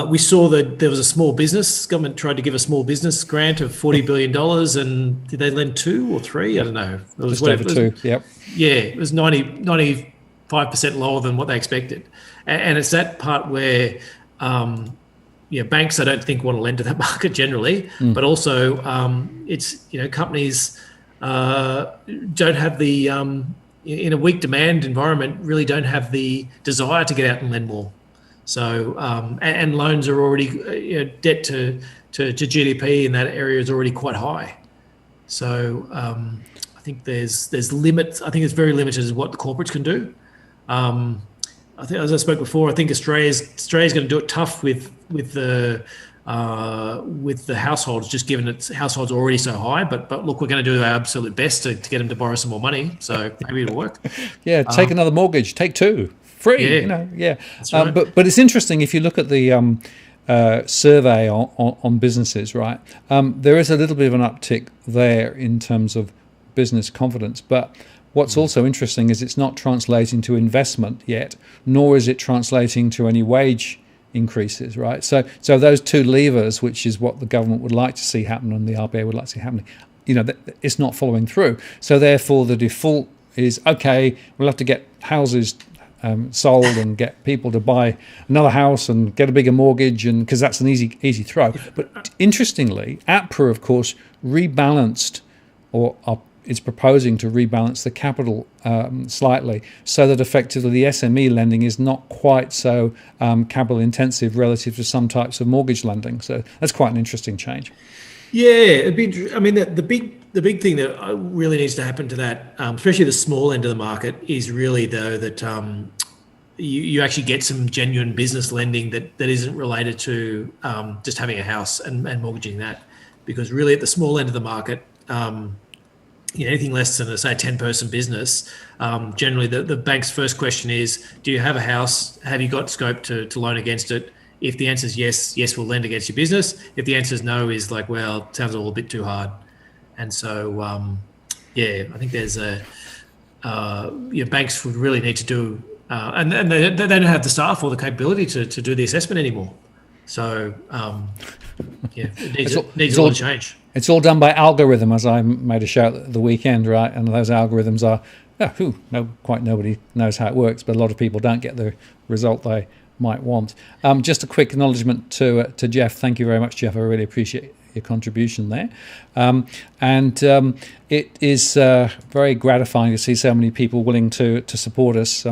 we saw that there was a small business government tried to give a small business grant of $40 billion, and did they lend 2 or 3? I don't know. It was just over 2. Yep. Yeah, it was 95% lower than what they expected, and it's that part where. Banks I don't think want to lend to that market generally, but also it's companies don't have the in a weak demand environment really don't have the desire to get out and lend more. So and loans are already debt to GDP in that area is already quite high. So I think there's limits. I think it's very limited as what the corporates can do. I think, as I spoke before, I think Australia's going to do it tough with the households, just given its households are already so high. But look, we're going to do our absolute best to get them to borrow some more money. So maybe it'll work. Yeah, take another mortgage, take 2, free. Yeah, that's right. But it's interesting if you look at the survey on businesses, right? There is a little bit of an uptick there in terms of business confidence, but. What's also interesting is it's not translating to investment yet, nor is it translating to any wage increases, right? So those 2 levers, which is what the government would like to see happen and the RBA would like to see happening, it's not following through. So therefore, the default is, okay, we'll have to get houses sold and get people to buy another house and get a bigger mortgage, and because that's an easy throw. But interestingly, APRA, of course, rebalanced or is proposing to rebalance the capital slightly so that effectively the SME lending is not quite so capital intensive relative to some types of mortgage lending. So that's quite an interesting change. Yeah, the big thing that really needs to happen to that, especially the small end of the market, is really though that you actually get some genuine business lending that isn't related to just having a house and mortgaging that, because really at the small end of the market. Anything less than, say, a 10-person business, generally the bank's first question is, do you have a house? Have you got scope to loan against it? If the answer is yes, we'll lend against your business. If the answer is no, is like, well, it sounds all a bit too hard. And so, I think there's banks would really need to do, and they don't have the staff or the capability to do the assessment anymore. So, it needs a lot of change. It's all done by algorithm, as I made a show at the weekend, right? And those algorithms are, quite nobody knows how it works, but a lot of people don't get the result they might want. Just a quick acknowledgement to Jeff. Thank you very much, Jeff. I really appreciate your contribution there. It is very gratifying to see so many people willing to support us.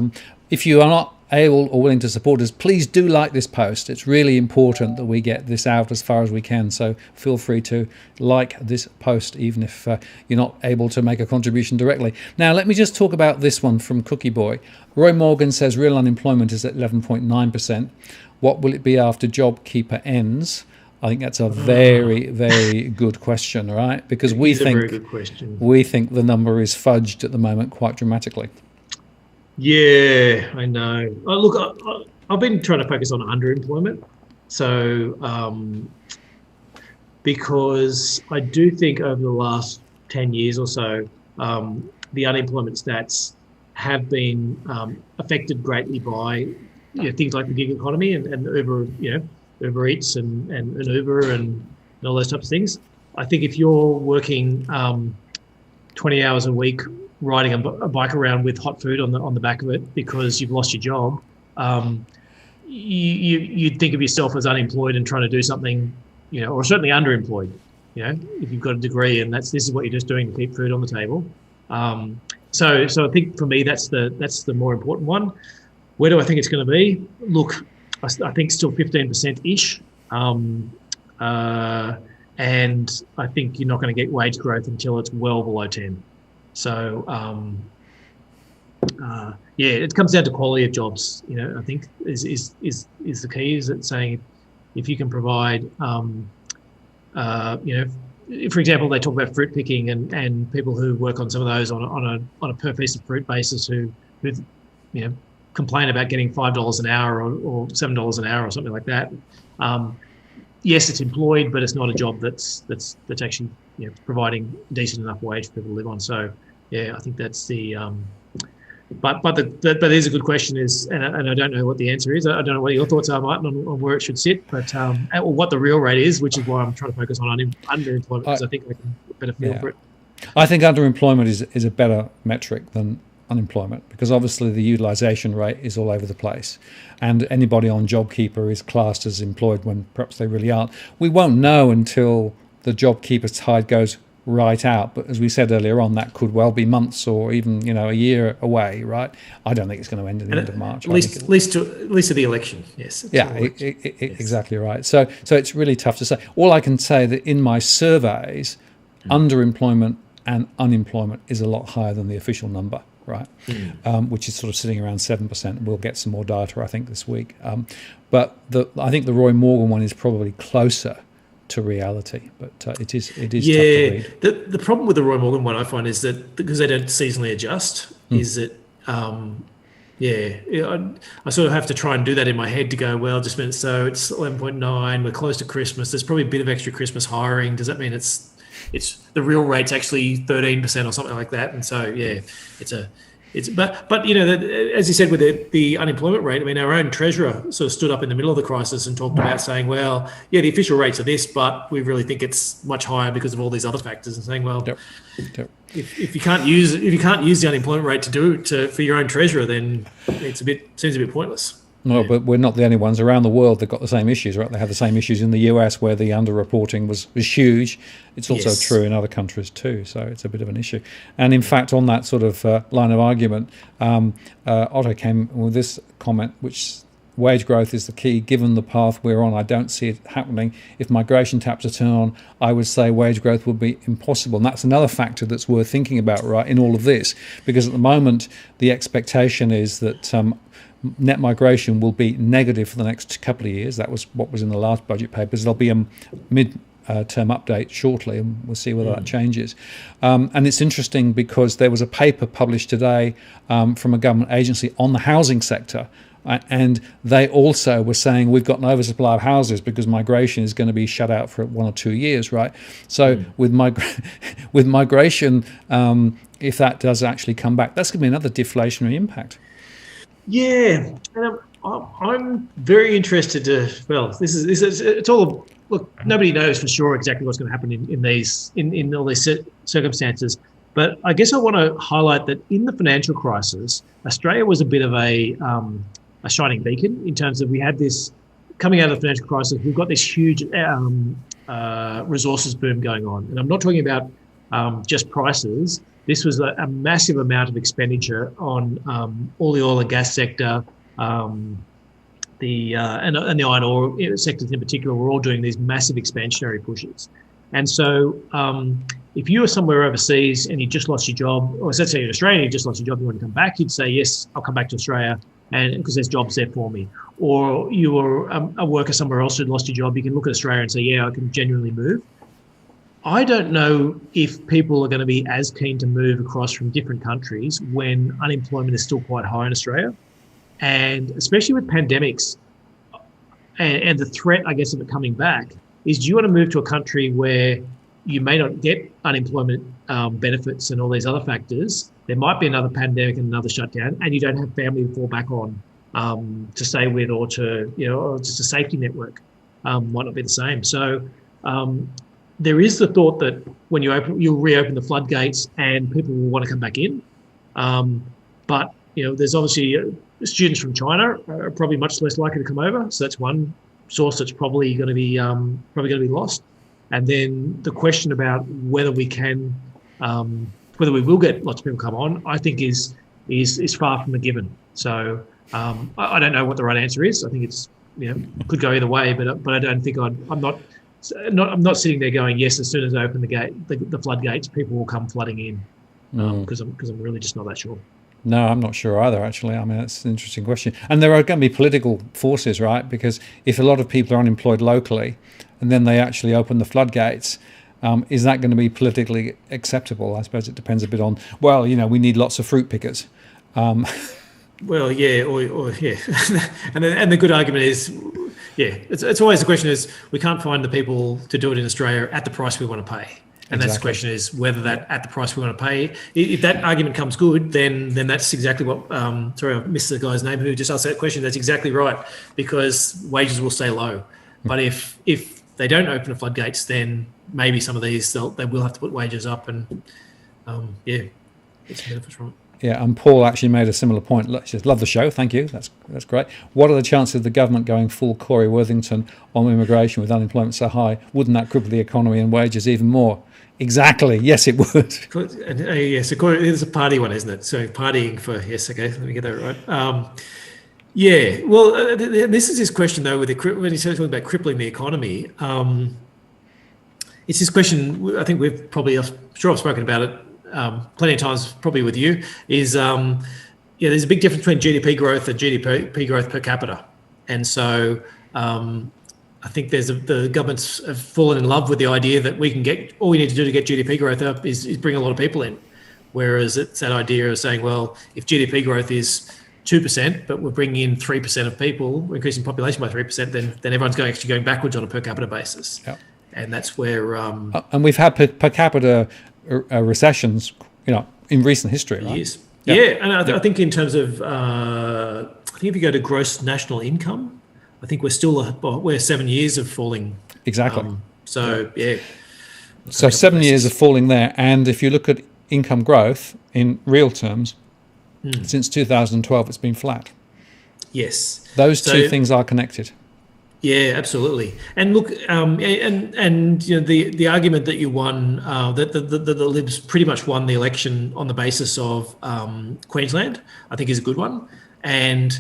If you are not able or willing to support us, please do like this post. It's really important that we get this out as far as we can. So feel free to like this post, even if you're not able to make a contribution directly. Now, let me just talk about this one from Cookie Boy. Roy Morgan says real unemployment is at 11.9%. What will it be after JobKeeper ends? I think that's a very, very good question, right? Because we think the number is fudged at the moment quite dramatically. Yeah, I know. Oh, look, I've been trying to focus on underemployment. So, because I do think over the last 10 years or so, the unemployment stats have been affected greatly by things like the gig economy and Uber, Uber Eats and Uber and all those types of things. I think if you're working 20 hours a week riding a bike around with hot food on the back of it because you've lost your job, you'd think of yourself as unemployed and trying to do something, or certainly underemployed. If you've got a degree and this is what you're just doing to keep food on the table. So I think for me that's the more important one. Where do I think it's going to be? Look, I think still 15%-ish. And I think you're not going to get wage growth until it's well below 10. So, it comes down to quality of jobs. I think is the key. Is it saying if you can provide, for example, they talk about fruit picking and people who work on some of those on a per piece of fruit basis who complain about getting $5 an hour or $7 an hour or something like that. Yes, it's employed, but it's not a job that's actually providing decent enough wage for people to live on. So I think that's the. But there's a good question and I don't know what the answer is. I don't know what your thoughts are, Martin, on where it should sit, but or what the real rate is, which is why I'm trying to focus on underemployment because I think I can better feel for it. I think underemployment is a better metric than unemployment because obviously the utilisation rate is all over the place and anybody on JobKeeper is classed as employed when perhaps they really aren't. We won't know until the JobKeeper tide goes right out, but as we said earlier on, that could well be months or even a year away, right? I don't think it's going to end at the end of March. At least to the election, yes. Exactly right. So it's really tough to say. All I can say that in my surveys, underemployment and unemployment is a lot higher than the official number, right? Which is sort of sitting around 7%. We'll get some more data, I think, this week. But I think the Roy Morgan one is probably closer to reality, but it is tough to read. The problem with the Roy Morgan one I find is that because they don't seasonally adjust, is that I sort of have to try and do that in my head to go, well, just a minute, so it's 11.9, we're close to Christmas, there's probably a bit of extra Christmas hiring. Does that mean it's the real rate's actually 13% or something like that? And so but as you said with the unemployment rate, I mean, our own treasurer sort of stood up in the middle of the crisis and talked about saying, well, the official rates are this, but we really think it's much higher because of all these other factors, and saying, well, if you can't use the unemployment rate for your own treasurer, then seems a bit pointless. No, but we're not the only ones. Around the world, they've got the same issues, right? They have the same issues in the US where the underreporting was huge. It's also true in other countries too, so it's a bit of an issue. And in fact, on that sort of line of argument, Otto came with this comment, which wage growth is the key. Given the path we're on, I don't see it happening. If migration taps to turn on, I would say wage growth would be impossible. And that's another factor that's worth thinking about, right, in all of this, because at the moment, the expectation is that net migration will be negative for the next couple of years. That was what was in the last budget papers. There'll be a mid-term update shortly, and we'll see whether that changes. And it's interesting because there was a paper published today from a government agency on the housing sector, and they also were saying we've got an oversupply of houses because migration is going to be shut out for 1 or 2 years, right? So with migration, if that does actually come back, that's going to be another deflationary impact. Yeah, and I'm very interested to. Well, it's all. Look, nobody knows for sure exactly what's going to happen in all these circumstances. But I guess I want to highlight that in the financial crisis, Australia was a bit of a shining beacon in terms of we had this coming out of the financial crisis. We've got this huge resources boom going on, and I'm not talking about just prices. This was a massive amount of expenditure on all the oil and gas sector, and the iron ore sectors in particular were all doing these massive expansionary pushes. And so if you were somewhere overseas and you just lost your job, or let's say you're in Australia and you just lost your job, you want to come back, you'd say, yes, I'll come back to Australia and because there's jobs there for me. Or you were a worker somewhere else who'd lost your job, you can look at Australia and say, yeah, I can genuinely move. I don't know if people are going to be as keen to move across from different countries when unemployment is still quite high in Australia. And especially with pandemics and the threat, I guess, of it coming back, is do you want to move to a country where you may not get unemployment benefits and all these other factors? There might be another pandemic and another shutdown, and you don't have family to fall back on to stay with, or to, or just a safety network might not be the same. So there is the thought that when you'll reopen the floodgates and people will want to come back in. But there's obviously students from China are probably much less likely to come over. So that's one source that's probably going to be lost. And then the question about whether we will get lots of people come on, I think is far from a given. So I don't know what the right answer is. I think it's could go either way, but I don't think I'm not sitting there going, yes, as soon as I open the floodgates, people will come flooding in, because I'm really just not that sure. No, I'm not sure either, actually. I mean, that's an interesting question. And there are going to be political forces, right? Because if a lot of people are unemployed locally and then they actually open the floodgates, is that going to be politically acceptable? I suppose it depends a bit on, we need lots of fruit pickers. Well, yeah, or yeah. and the good argument is, yeah, it's always the question is we can't find the people to do it in Australia at the price we want to pay. And that's the question is whether that at the price we want to pay. If that argument comes good, then that's exactly what, sorry, I missed the guy's name who just asked that question. That's exactly right, because wages will stay low. But if they don't open the floodgates, then maybe some of these, they will have to put wages up, and get some benefits from it. Yeah, and Paul actually made a similar point. Love the show, thank you. That's great. What are the chances of the government going full Corey Worthington on immigration with unemployment so high? Wouldn't that cripple the economy and wages even more? Exactly. Yes, it would. So Corey, it's a party one, isn't it? So partying for, yes, okay, let me get that right. Yeah, well, this is his question though, when he's talking about crippling the economy. It's this question, I think we've probably, I'm sure I've spoken about it plenty of times, probably with you, is there's a big difference between GDP growth and GDP growth per capita. And so I think the governments have fallen in love with the idea that all we need to do to get GDP growth up is bring a lot of people in. Whereas it's that idea of saying, well, if GDP growth is 2%, but we're bringing in 3% of people, we're increasing population by 3%, then everyone's actually going backwards on a per capita basis. Yep. And that's where... and we've had per capita recessions, in recent history, right? Years. Yep. Yeah, and I think in terms of, I think if you go to gross national income, I think we're 7 years of falling. Exactly. So 7 years of falling there, and if you look at income growth in real terms, since 2012, it's been flat. Yes. Those two things are connected. Yeah, absolutely. And look, the argument that you won, that the Libs pretty much won the election on the basis of Queensland, I think is a good one. And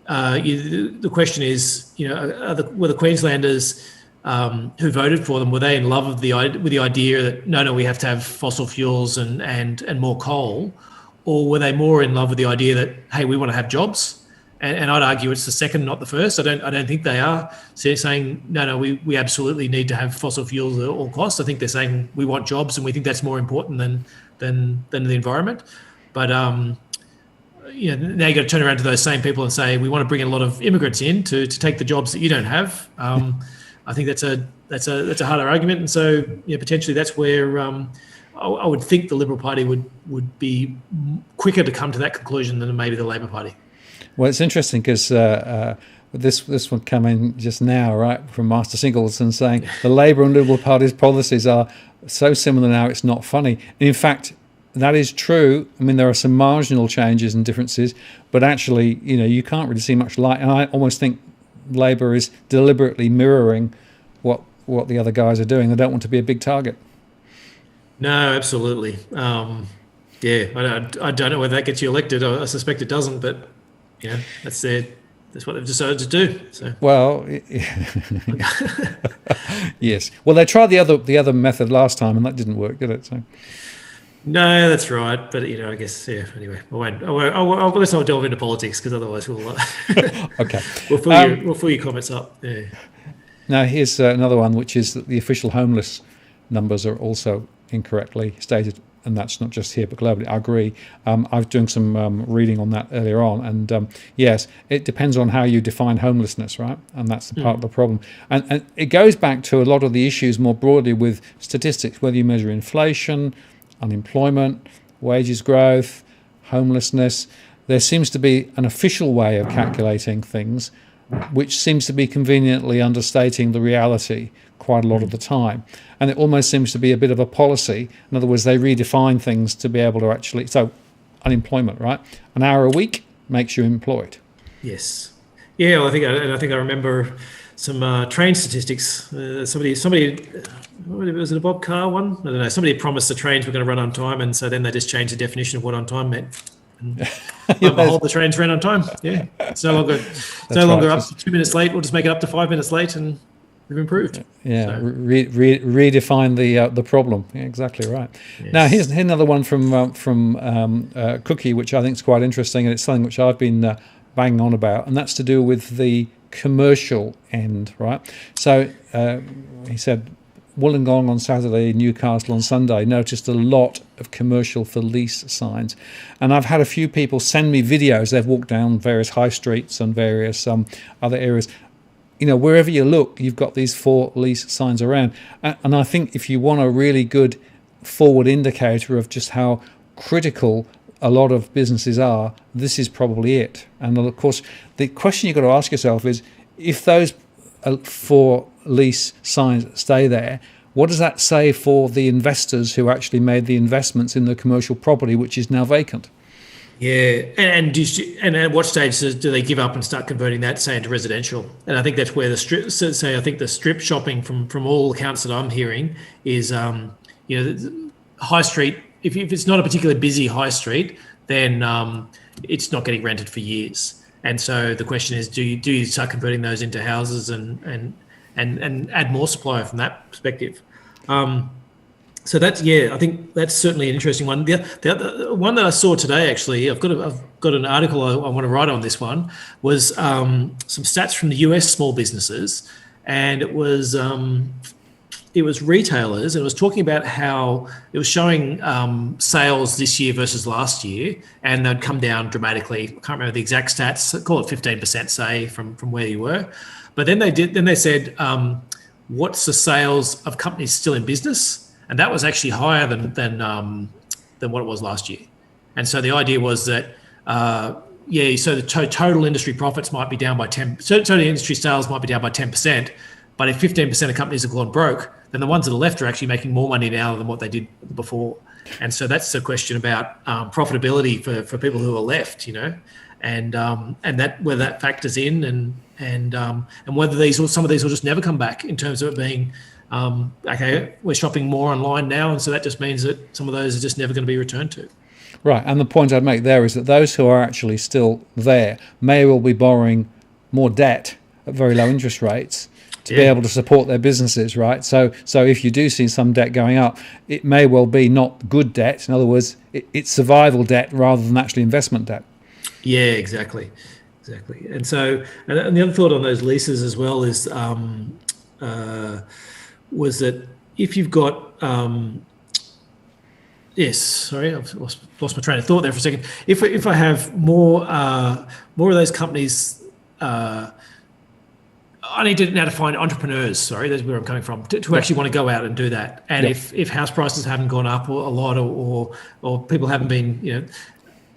the question is, were the Queenslanders who voted for them, were they in love with the idea that no, we have to have fossil fuels and more coal, or were they more in love with the idea that, hey, we want to have jobs? And I'd argue it's the second, not the first. I don't think they are saying no, we absolutely need to have fossil fuels at all costs. I think they're saying we want jobs and we think that's more important than the environment. But now you got to turn around to those same people and say we want to bring a lot of immigrants in to take the jobs that you don't have. I think that's a harder argument, and so potentially that's where I would think the Liberal Party would be quicker to come to that conclusion than maybe the Labor Party. Well, it's interesting because this one came in just now, right, from Master Singleton saying the Labour and Liberal Party's policies are so similar now it's not funny. And in fact, that is true. I mean, there are some marginal changes and differences, but actually, you can't really see much light. And I almost think Labour is deliberately mirroring what the other guys are doing. They don't want to be a big target. No, absolutely. I don't know whether that gets you elected. I suspect it doesn't, but That's what they've decided to do. So Well, yes. Well, they tried the other method last time, and that didn't work, did it? So. no, that's right. But I guess Anyway, let's not delve into politics because otherwise we'll Okay. we'll fill your comments up. Yeah. Now here's another one, which is that the official homeless numbers are also incorrectly stated, and that's not just here but globally. I agree. I was doing some reading on that earlier on, and yes, it depends on how you define homelessness, right? And that's the part of the problem. And it goes back to a lot of the issues more broadly with statistics, whether you measure inflation, unemployment, wages growth, homelessness. There seems to be an official way of calculating things, which seems to be conveniently understating the reality quite a lot of the time. And it almost seems to be a bit of a policy. In other words, they redefine things to be able to actually... So, unemployment, right? An hour a week makes you employed. Yes. Yeah, well, I think I remember some train statistics. Somebody, was it a Bob Carr one? I don't know. Somebody promised the trains were going to run on time, and so then they just changed the definition of what on time meant. Behold, the trains ran on time. Yeah, it's no longer up to 2 minutes late. We'll just make it up to 5 minutes late, and we've improved. Yeah, so. Redefine the problem. Yeah, exactly right. Yes. Now here's another one from Cookie, which I think is quite interesting, and it's something which I've been banging on about, and that's to do with the commercial end, right? So he said, Wollongong on Saturday, Newcastle on Sunday, noticed a lot of commercial for lease signs. And I've had a few people send me videos. They've walked down various high streets and various other areas. Wherever you look, you've got these for lease signs around. And I think if you want a really good forward indicator of just how critical a lot of businesses are, this is probably it. And of course, the question you've got to ask yourself is, if those for lease signs stay there, what does that say for the investors who actually made the investments in the commercial property, which is now vacant? Yeah, and at what stage do they give up and start converting that, say, into residential? And I think that's where the strip. So I think the strip shopping, from all accounts that I'm hearing, is high street. If it's not a particularly busy high street, then it's not getting rented for years. And so the question is, do you start converting those into houses and add more supply from that perspective? So I think that's certainly an interesting one. The other one that I saw today, actually, I've got an article I want to write on this one, was some stats from the US small businesses, and it was retailers, and it was talking about how it was showing sales this year versus last year, and they'd come down dramatically. I can't remember the exact stats. Call it 15%, say, from where you were. But then they said, what's the sales of companies still in business? And that was actually higher than what it was last year. And so the idea was that, so the total industry profits might be down by 10%. Total industry sales might be down by 10%. But if 15% of companies have gone broke, then the ones that are left are actually making more money now than what they did before. And so that's the question about profitability for people who are left, and that whether that factors in and whether some of these will just never come back in terms of it being. Okay, we're shopping more online now, and so that just means that some of those are just never going to be returned to. Right, and the point I'd make there is that those who are actually still there may well be borrowing more debt at very low interest rates to be able to support their businesses, right? So if you do see some debt going up, it may well be not good debt. In other words, it's survival debt rather than actually investment debt. Yeah, exactly. And so, and the other thought on those leases as well is, was that if you've got, I've lost my train of thought there for a second. If I have more of those companies, I need to now to find entrepreneurs. Sorry, that's where I'm coming from. To actually want to go out and do that. And if house prices haven't gone up a lot, or people haven't been,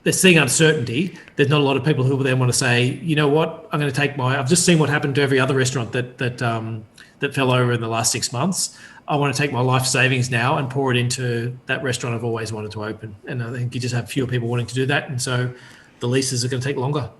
they're seeing uncertainty. There's not a lot of people who will then want to say, you know what, I'm going to take I've just seen what happened to every other restaurant that fell over in the last 6 months. I want to take my life savings now and pour it into that restaurant I've always wanted to open. And I think you just have fewer people wanting to do that. And so the leases are going to take longer.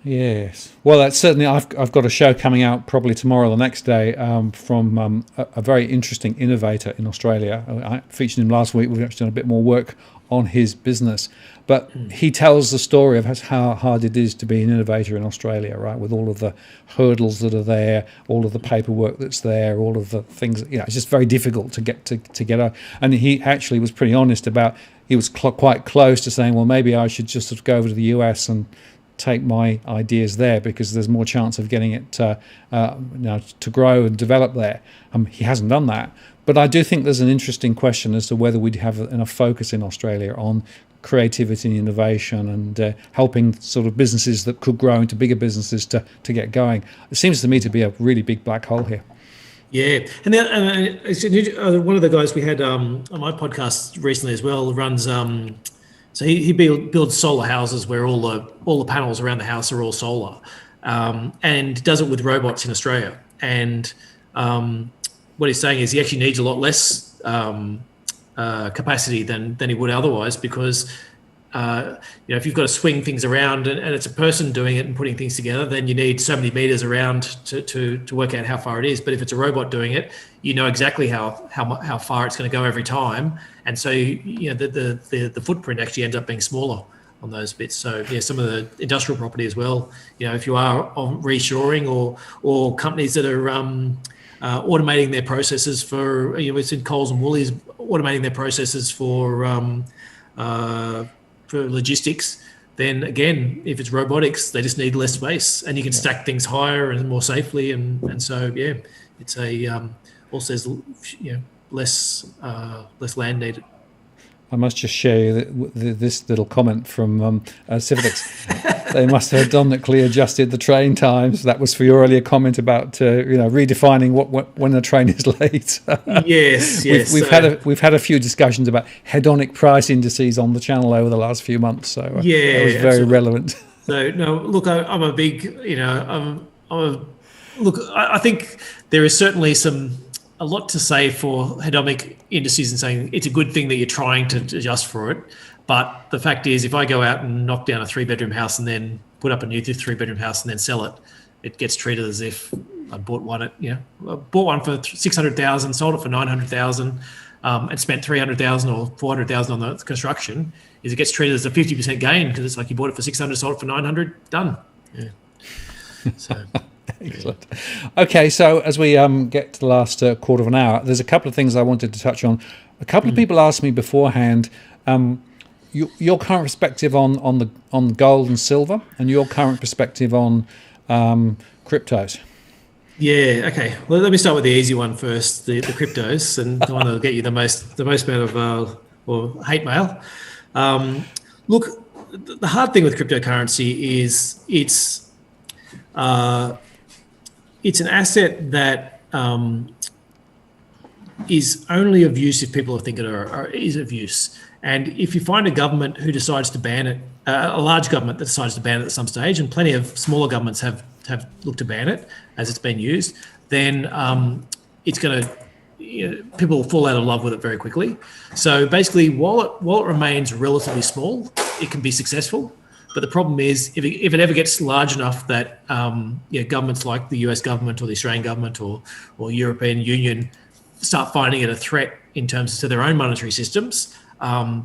Yes. Well, that's certainly. I've got a show coming out probably tomorrow or the next day from a very interesting innovator in Australia. I featured him last week. We've actually done a bit more work on his business, but he tells the story of how hard it is to be an innovator in Australia, right? With all of the hurdles that are there, all of the paperwork that's there, all of the things. It's just very difficult to get out. And he actually was pretty honest about. He was quite close to saying, well, maybe I should just sort of go over to the US and take my ideas there because there's more chance of getting it to grow and develop there. He hasn't done that, but I do think there's an interesting question as to whether we'd have enough focus in Australia on creativity and innovation and helping sort of businesses that could grow into bigger businesses to get going. It seems to me to be a really big black hole here. Yeah, and one of the guys we had on my podcast recently as well runs. So he builds solar houses where all the panels around the house are all solar, and does it with robots in Australia. And what he's saying is he actually needs a lot less capacity than he would otherwise because if you've got to swing things around and it's a person doing it and putting things together, then you need so many meters around to work out how far it is. But if it's a robot doing it, you know exactly how far it's going to go every time, and so the footprint actually ends up being smaller on those bits. So some of the industrial property as well. If you are on reshoring or companies that are automating their processes for it's in Coles and Woolies automating their processes for logistics, then again, if it's robotics, they just need less space, and you can stack things higher and more safely, and so it's also less land needed. I must just share you this little comment from Civics. They must have dominantly adjusted the train times. That was for your earlier comment about redefining when the train is late. Yes. We've had a few discussions about hedonic price indices on the channel over the last few months. So that was very absolutely relevant. So no, look, I'm a big I think there is certainly a lot to say for hedonic indices and saying it's a good thing that you're trying to adjust for it. But the fact is, if I go out and knock down a 3-bedroom house and then put up a new 3-bedroom house and then sell it, it gets treated as if I bought one I bought one for 600,000, sold it for 900,000, and spent 300,000 or 400,000 on the construction. It gets treated as a 50% gain because it's like you bought it for 600, sold it for 900, done. Yeah. So. Excellent. Okay, so as we get to the last quarter of an hour, there's a couple of things I wanted to touch on. A couple of people asked me beforehand your current perspective on gold and silver, and your current perspective on cryptos. Yeah. Okay. Well, let me start with the easy one first, the cryptos, and the one that'll get you the most amount of hate mail. Look, the hard thing with cryptocurrency is it's an asset that is only of use if people think it is of use. And if you find a government who decides to ban it, a large government that decides to ban it at some stage, and plenty of smaller governments have looked to ban it as it's been used, then it's going to people will fall out of love with it very quickly. So basically, while it remains relatively small, it can be successful. But the problem is, if it ever gets large enough that governments like the US government or the Australian government or European Union start finding it a threat in terms of their own monetary systems,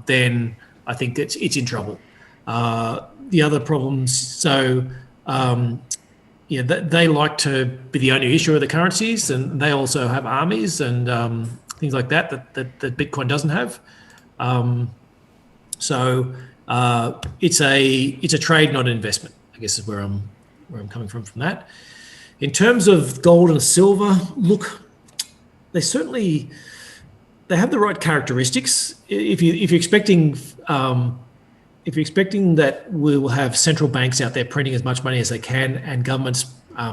then I think it's in trouble. The other problems, so they like to be the only issuer of the currencies, and they also have armies and things like that Bitcoin doesn't have. So it's a trade, not an investment, I guess is where I'm coming from that. In terms of gold and silver, look, they have the right characteristics. If you're expecting that we will have central banks out there printing as much money as they can and governments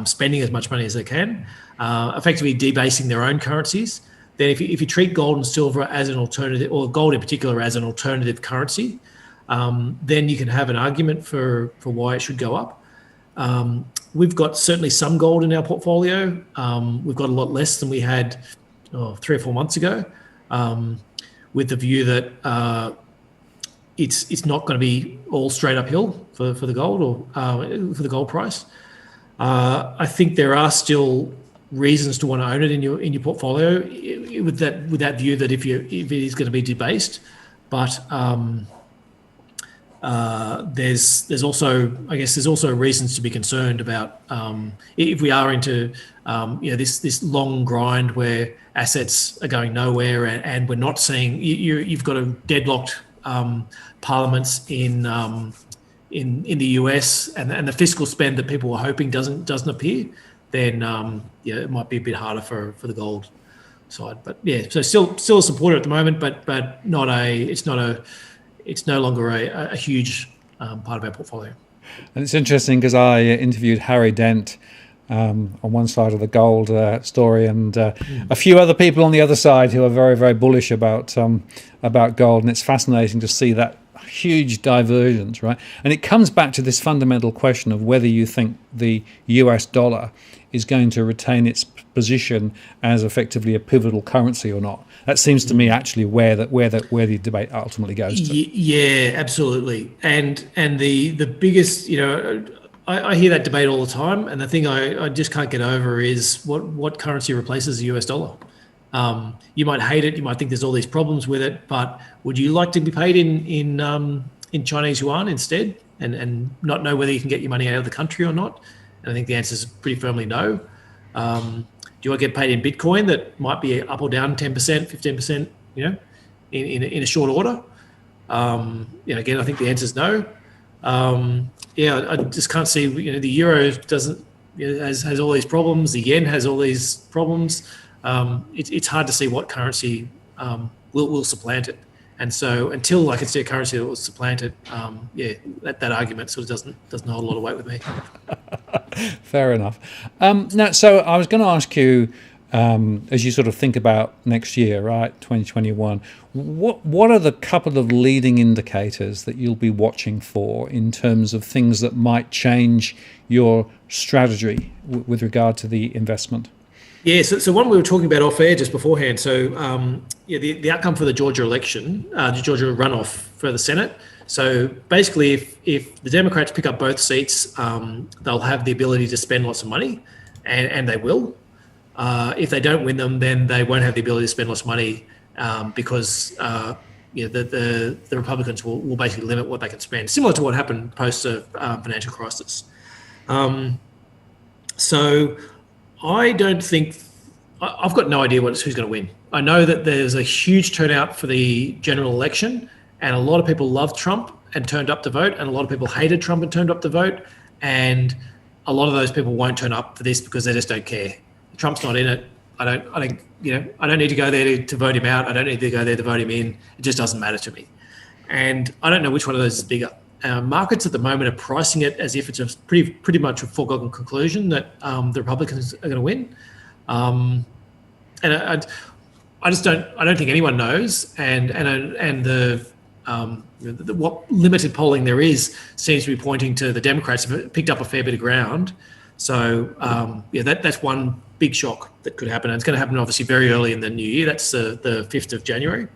spending as much money as they can, effectively debasing their own currencies, then if you treat gold and silver as an alternative, or gold in particular as an alternative currency, then you can have an argument for why it should go up. We've got certainly some gold in our portfolio. We've got a lot less than we had 3 or 4 months ago, with the view that it's not going to be all straight uphill for the gold or for the gold price. I think there are still reasons to want to own it in your portfolio with that view that if it is going to be debased, but there's also reasons to be concerned about if we are into this long grind where assets are going nowhere and we're not seeing you've got a deadlocked parliaments in the US and the fiscal spend that people were hoping doesn't appear, then it might be a bit harder for the gold side. But yeah, so still a supporter at the moment, but it's no longer a huge part of our portfolio. And it's interesting because I interviewed Harry Dent on one side of the gold story, and a few other people on the other side who are very, very bullish about gold. And it's fascinating to see that huge divergence, right? And it comes back to this fundamental question of whether you think the US dollar is going to retain its position as effectively a pivotal currency or not. That seems to me actually where the debate ultimately goes to. Yeah, absolutely. And the biggest, I hear that debate all the time, and the thing I just can't get over is what currency replaces the US dollar. You might hate it, you might think there's all these problems with it, but would you like to be paid in Chinese yuan instead, and not know whether you can get your money out of the country or not? And I think the answer is pretty firmly no. Do you want to get paid in Bitcoin that might be up or down 10%, 15%, in a short order? Again, I think the answer is no. I just can't see. The euro doesn't has all these problems. The yen has all these problems. It's hard to see what currency will supplant it. And so until I can see a currency that will supplant it, that argument sort of doesn't hold a lot of weight with me. Fair enough. Now, so I was going to ask you, as you sort of think about next year, right, 2021, what are the couple of leading indicators that you'll be watching for in terms of things that might change your strategy with regard to the investment? Yeah, so one we were talking about off air just beforehand. So the outcome for the Georgia election, the Georgia runoff for the Senate. So basically, if the Democrats pick up both seats, they'll have the ability to spend lots of money, and they will. If they don't win them, then they won't have the ability to spend lots of money because the Republicans will basically limit what they can spend, similar to what happened post the financial crisis. So I don't think I've got no idea who's going to win. I know that there's a huge turnout for the general election, and a lot of people loved Trump and turned up to vote, and a lot of people hated Trump and turned up to vote, and a lot of those people won't turn up for this because they just don't care. Trump's not in it. I don't need to go there to vote him out. I don't need to go there to vote him in. It just doesn't matter to me. And I don't know which one of those is bigger. Markets at the moment are pricing it as if it's a pretty much a foregone conclusion that the Republicans are going to win. And I just don't. I don't think anyone knows. And the what limited polling there is seems to be pointing to the Democrats have picked up a fair bit of ground. So that's one big shock that could happen. And it's going to happen obviously very early in the new year. That's the 5th of January.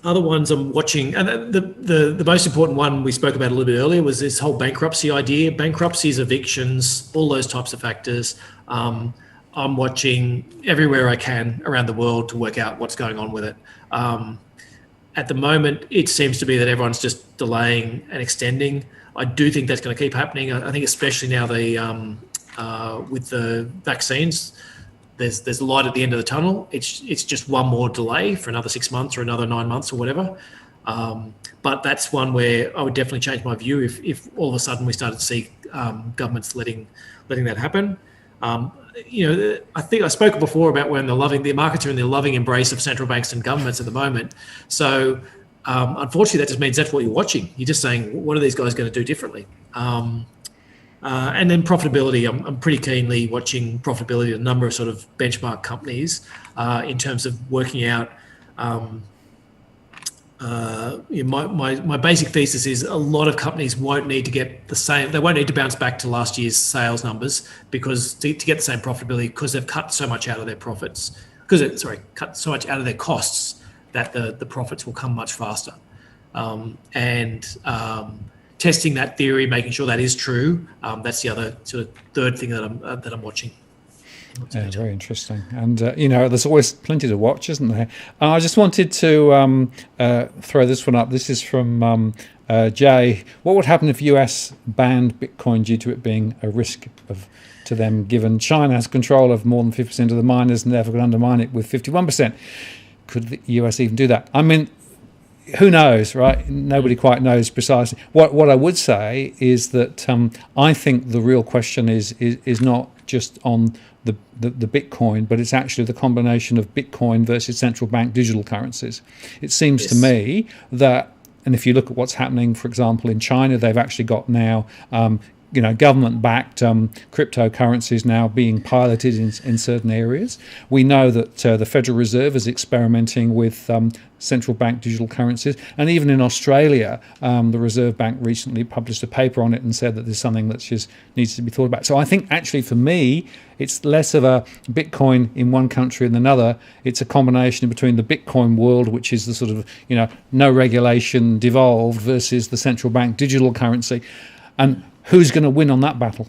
Other ones I'm watching, and the most important one we spoke about a little bit earlier was this whole bankruptcy idea. Bankruptcies, evictions, all those types of factors. I'm watching everywhere I can around the world to work out what's going on with it. At the moment, it seems to be that everyone's just delaying and extending. I do think that's going to keep happening. I think especially now with the vaccines, there's light at the end of the tunnel. It's just one more delay for another 6 months or another 9 months or whatever. But that's one where I would definitely change my view if all of a sudden we started to see governments letting that happen. I think I spoke before about when the markets are in the loving embrace of central banks and governments at the moment. So unfortunately, that just means that's what you're watching. You're just saying, what are these guys going to do differently? And then profitability, I'm pretty keenly watching profitability of a number of sort of benchmark companies in terms of working out. My basic thesis is a lot of companies won't need to get the same. They won't need to bounce back to last year's sales numbers because to get the same profitability because they've cut so much out of their profits. Cut so much out of their costs that the profits will come much faster. Testing that theory, making sure that is true. That's the other sort of third thing that I'm watching. Yeah, very interesting. And, there's always plenty to watch, isn't there? I just wanted to throw this one up. This is from Jay. What would happen if US banned Bitcoin due to it being a risk to them, given China has control of more than 50% of the miners and therefore can undermine it with 51%? Could the US even do that? I mean, who knows, right? Nobody quite knows precisely. What I would say is that I think the real question is not just on the Bitcoin, but it's actually the combination of Bitcoin versus central bank digital currencies. It seems to me that, and if you look at what's happening, for example, in China, they've actually got now government-backed cryptocurrencies now being piloted in certain areas. We know that the Federal Reserve is experimenting with central bank digital currencies, and even in Australia, the Reserve Bank recently published a paper on it and said that there's something that just needs to be thought about. So I think actually for me, it's less of a Bitcoin in one country and another. It's a combination between the Bitcoin world, which is the sort of no regulation devolved, versus the central bank digital currency, and who's going to win on that battle?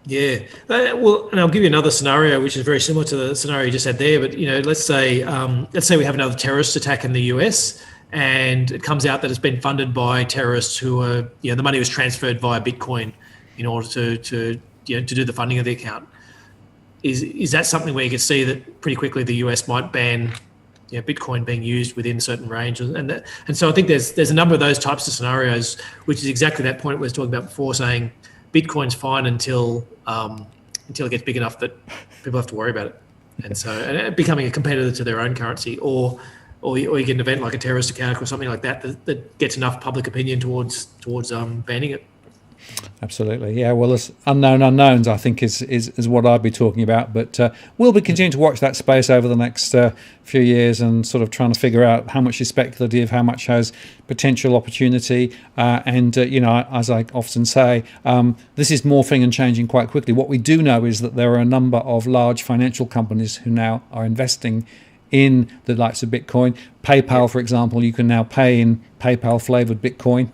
Yeah, well, and I'll give you another scenario which is very similar to the scenario you just had there. But let's say we have another terrorist attack in the US, and it comes out that it's been funded by terrorists who are the money was transferred via Bitcoin in order to do the funding of the account. Is that something where you could see that pretty quickly the US might ban Bitcoin being used within certain ranges, and so I think there's a number of those types of scenarios, which is exactly that point we were talking about before, saying Bitcoin's fine until it gets big enough that people have to worry about it, and becoming a competitor to their own currency, or you get an event like a terrorist attack or something like that gets enough public opinion towards banning it. Absolutely, yeah. Well, there's unknown unknowns, I think, is what I'd be talking about. But we'll be continuing to watch that space over the next few years and sort of trying to figure out how much is speculative, how much has potential opportunity. As I often say, this is morphing and changing quite quickly. What we do know is that there are a number of large financial companies who now are investing in the likes of Bitcoin. PayPal, for example, you can now pay in PayPal-flavored Bitcoin.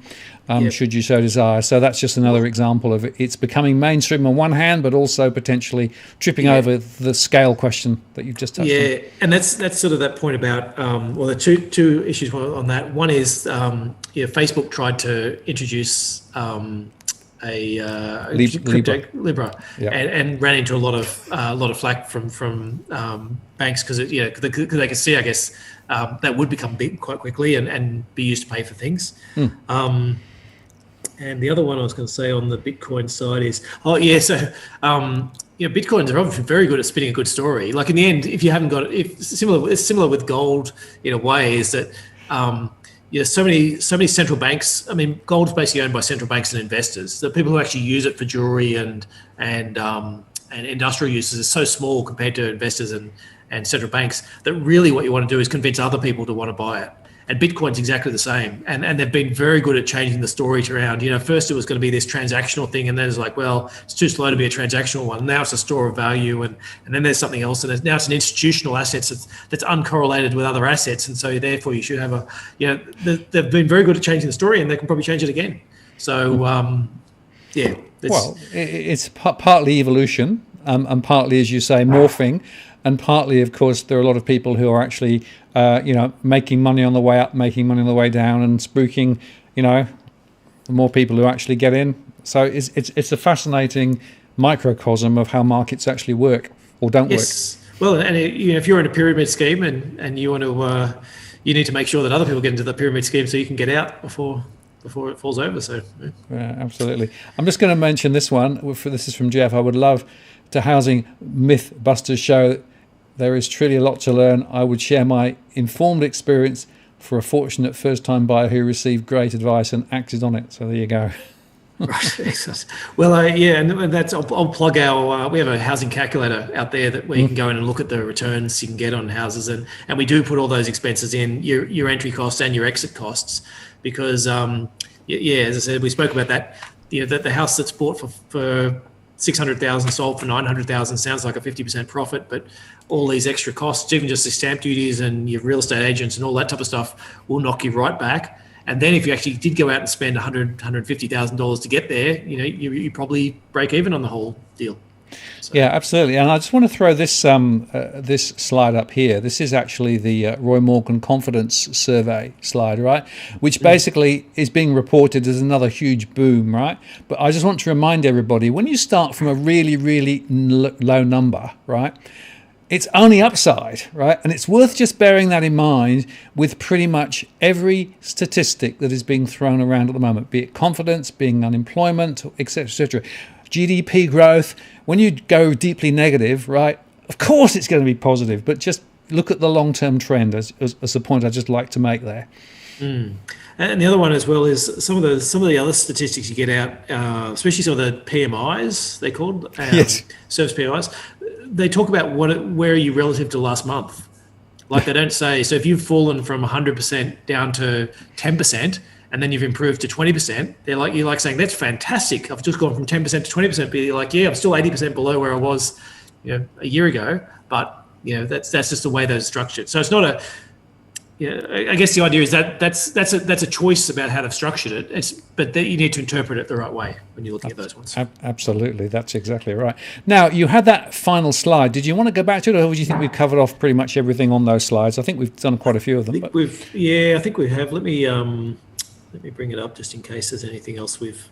Should you so desire. So that's just another example of it's becoming mainstream on one hand, but also potentially tripping over the scale question that you've just touched on. Yeah, and that's sort of that point about, the two issues on that. One is, Facebook tried to introduce Libra, and ran into a lot of flack from banks because they could see, I guess, that would become big quite quickly and be used to pay for things. And the other one I was going to say on the Bitcoin side is, Bitcoins are obviously very good at spinning a good story. Like in the end, if you haven't got, it's similar with gold in a way, is that so many central banks. I mean, gold's basically owned by central banks and investors. The people who actually use it for jewelry and industrial uses is so small compared to investors and central banks that really what you want to do is convince other people to want to buy it. And Bitcoin's exactly the same. And they've been very good at changing the story around. First it was going to be this transactional thing, and then it's like, well, it's too slow to be a transactional one. Now it's a store of value, and then there's something else, and now it's an institutional asset that's uncorrelated with other assets, and so therefore you should have they've been very good at changing the story, and they can probably change it again. So it's partly evolution, and partly, as you say, morphing. And partly, of course, there are a lot of people who are actually, making money on the way up, making money on the way down, and spooking, the more people who actually get in. So it's a fascinating microcosm of how markets actually work or don't work. Well, and if you're in a pyramid scheme and you want to, you need to make sure that other people get into the pyramid scheme so you can get out before it falls over. So yeah, absolutely. I'm just going to mention this one. This is from Jeff. I would love to Housing Mythbusters show. There is truly a lot to learn. I would share my informed experience for a fortunate first-time buyer who received great advice and acted on it. So there you go. Right. Well, and that's I'll plug our. We have a housing calculator out there where you can go in and look at the returns you can get on houses, and we do put all those expenses in, your entry costs and your exit costs, because as I said, we spoke about that. The house that's bought for 600,000 sold for 900,000 sounds like a 50% profit, but all these extra costs, even just the stamp duties and your real estate agents and all that type of stuff, will knock you right back. And then if you actually did go out and spend $150,000 to get there, you probably break even on the whole deal. So. Yeah, absolutely. And I just want to throw this this slide up here. This is actually the Roy Morgan Confidence Survey slide, right? Which basically is being reported as another huge boom, right? But I just want to remind everybody, when you start from a really, really low number, right? It's only upside, right? And it's worth just bearing that in mind with pretty much every statistic that is being thrown around at the moment, be it confidence, being unemployment, etc., etc. GDP growth. When you go deeply negative, right, of course it's going to be positive, but just look at the long-term trend as a point I'd just like to make there. And the other one as well is some of the other statistics you get out, especially some of the PMIs, they're called, yes. Service PMIs. They talk about where are you relative to last month. Like they don't say, so if you've fallen from 100% down to 10%, and then you've improved to 20%, you're like saying, that's fantastic. I've just gone from 10% to 20%, but you're like, yeah, I'm still 80% below where I was, a year ago. But that's just the way those are structured. So it's not a, I guess the idea is that's a choice about how they've structured it. But you need to interpret it the right way when you're looking at those ones. Absolutely, that's exactly right. Now you had that final slide. Did you want to go back to it, or do you think we've covered off pretty much everything on those slides? I think we've done quite a few of them. I think we have. Let me bring it up just in case there's anything else we've.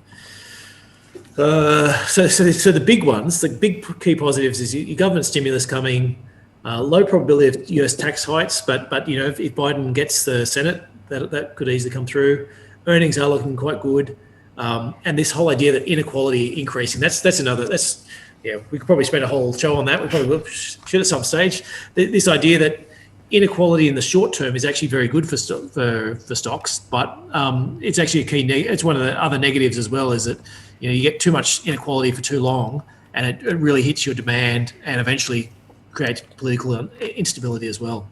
So the big ones, the big key positives is your government stimulus coming. Low probability of US tax hikes, but if Biden gets the Senate, that could easily come through. Earnings are looking quite good, and this whole idea that inequality increasing, that's we could probably spend a whole show on that. We probably will should at some stage. This idea that inequality in the short term is actually very good for stocks, but it's actually a key. It's one of the other negatives as well, is that you get too much inequality for too long, and it really hits your demand, and eventually creates political instability as well.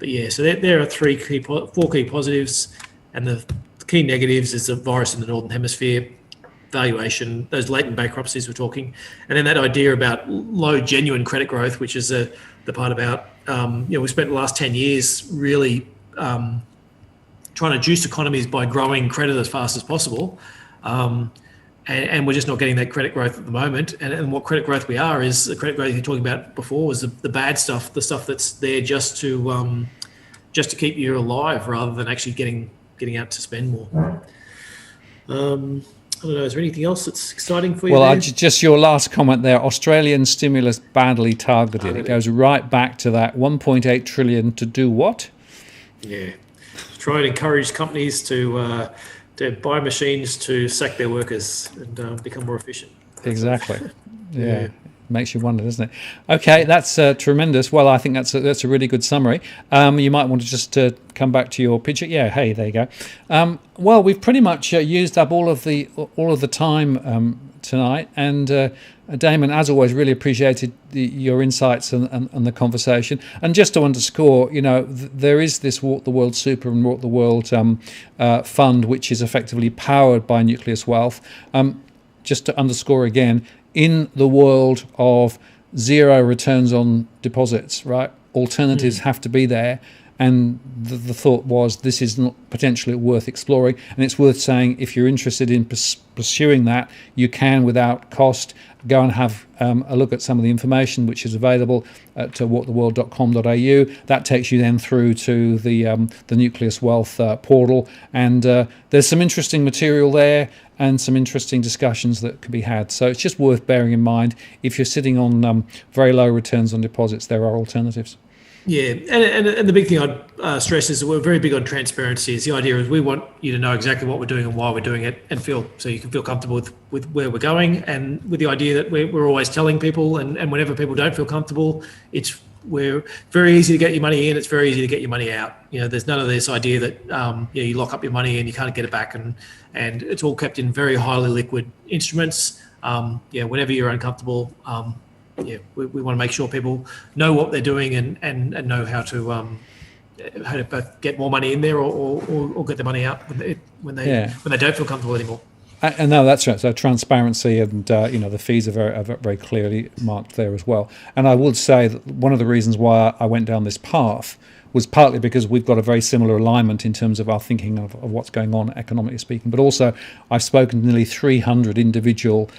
But so there are four key positives, and the key negatives is the virus in the Northern Hemisphere, valuation, those latent bankruptcies we're talking, and then that idea about low genuine credit growth, which is the part about, we spent the last 10 years really trying to juice economies by growing credit as fast as possible. And we're just not getting that credit growth at the moment. And what credit growth we are is the credit growth you're talking about before was the bad stuff, the stuff that's there just to keep you alive rather than actually getting out to spend more. I don't know. Is there anything else that's exciting for you? Well, just your last comment there. Australian stimulus badly targeted. It goes right back to that 1.8 trillion to do what? Yeah, try and encourage companies to buy machines to sack their workers and become more efficient. Exactly. Yeah. Makes you wonder, doesn't it? Okay, that's tremendous. Well, I think that's a really good summary. You might want to just come back to your picture. Yeah, hey, there you go. Well, we've pretty much used up all of the time tonight, and Damon, as always, really appreciated your insights and the conversation. And just to underscore, there is this Walk the World Super and Walk the World fund, which is effectively powered by Nucleus Wealth. Just to underscore again, in the world of zero returns on deposits, right? Alternatives have to be there. And the thought was, this is not potentially worth exploring. And it's worth saying, if you're interested in pursuing that, you can, without cost, go and have a look at some of the information which is available at walktheworld.com.au. That takes you then through to the Nucleus Wealth portal. And there's some interesting material there and some interesting discussions that could be had. So it's just worth bearing in mind, if you're sitting on very low returns on deposits, there are alternatives. Yeah, and the big thing I'd stress is that we're very big on transparency. The idea is we want you to know exactly what we're doing and why we're doing it, and so you can feel comfortable with where we're going, and with the idea that we're always telling people, and whenever people don't feel comfortable, we're very easy to get your money in, it's very easy to get your money out. There's none of this idea that you lock up your money and you can't get it back, and it's all kept in very highly liquid instruments. Whenever you're uncomfortable, we want to make sure people know what they're doing and know how to both get more money in there or get the money out when they don't feel comfortable anymore. And no, that's right. So transparency and the fees are very clearly marked there as well. And I would say that one of the reasons why I went down this path was partly because we've got a very similar alignment in terms of our thinking of what's going on economically speaking. But also, I've spoken to nearly 300 individual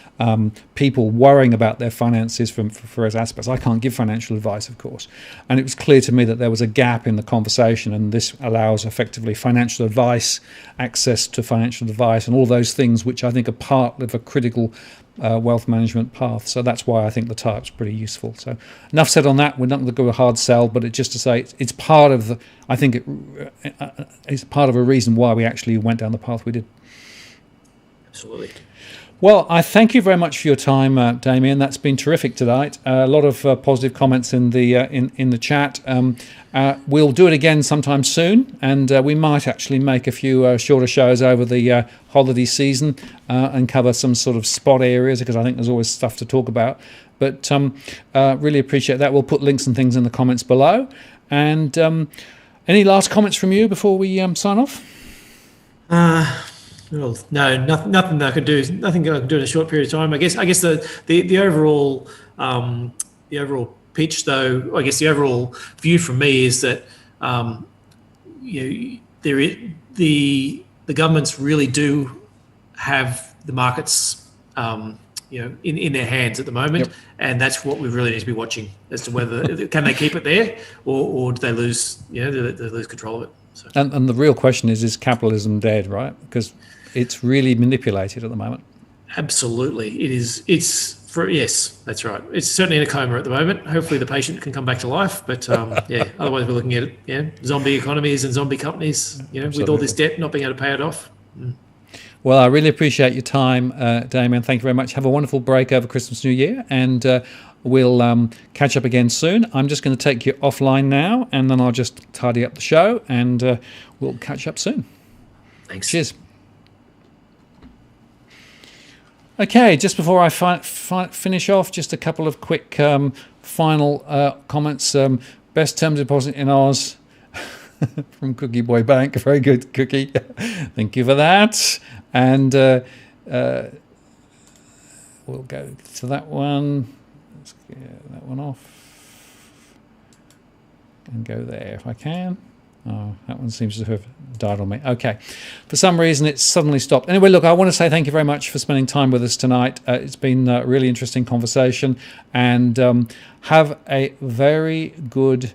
people worrying about their finances from various aspects. I can't give financial advice, of course. And it was clear to me that there was a gap in the conversation, and this allows effectively financial advice, access to financial advice, and all those things which I think are part of a critical wealth management path. So that's why I think the type's pretty useful. So enough said on that. We're not going to go a hard sell, but just to say it's part of the, I think it's part of a reason why we actually went down the path we did. Absolutely. Well, I thank you very much for your time, Damien. That's been terrific tonight. A lot of positive comments in the in the chat. We'll do it again sometime soon, and we might actually make a few shorter shows over the holiday season and cover some sort of spot areas, because I think there's always stuff to talk about. But really appreciate that. We'll put links and things in the comments below. And any last comments from you before we sign off? Well, no, nothing I could do. Nothing I could do in a short period of time. I guess the overall pitch, though. I guess the overall view from me is that the governments really do have the markets in their hands at the moment, yep. And that's what we really need to be watching as to whether can they keep it there or do they lose do they lose control of it. So. And the real question is capitalism dead, right? Because it's really manipulated at the moment. Absolutely. It is. Yes, that's right. It's certainly in a coma at the moment. Hopefully the patient can come back to life. But otherwise we're looking at zombie economies and zombie companies, with all this debt not being able to pay it off. Mm. Well, I really appreciate your time, Damien. Thank you very much. Have a wonderful break over Christmas, New Year, and we'll catch up again soon. I'm just going to take you offline now, and then I'll just tidy up the show, and we'll catch up soon. Thanks. Cheers. Okay, just before I finish off, just a couple of quick final comments. Best term deposit in Oz from Cookie Boy Bank. Very good, Cookie. Thank you for that. And we'll go to that one. Let's get that one off and go there if I can. Oh, that one seems to have died on me. Okay. For some reason, it's suddenly stopped. Anyway, look, I want to say thank you very much for spending time with us tonight. It's been a really interesting conversation. And have a very good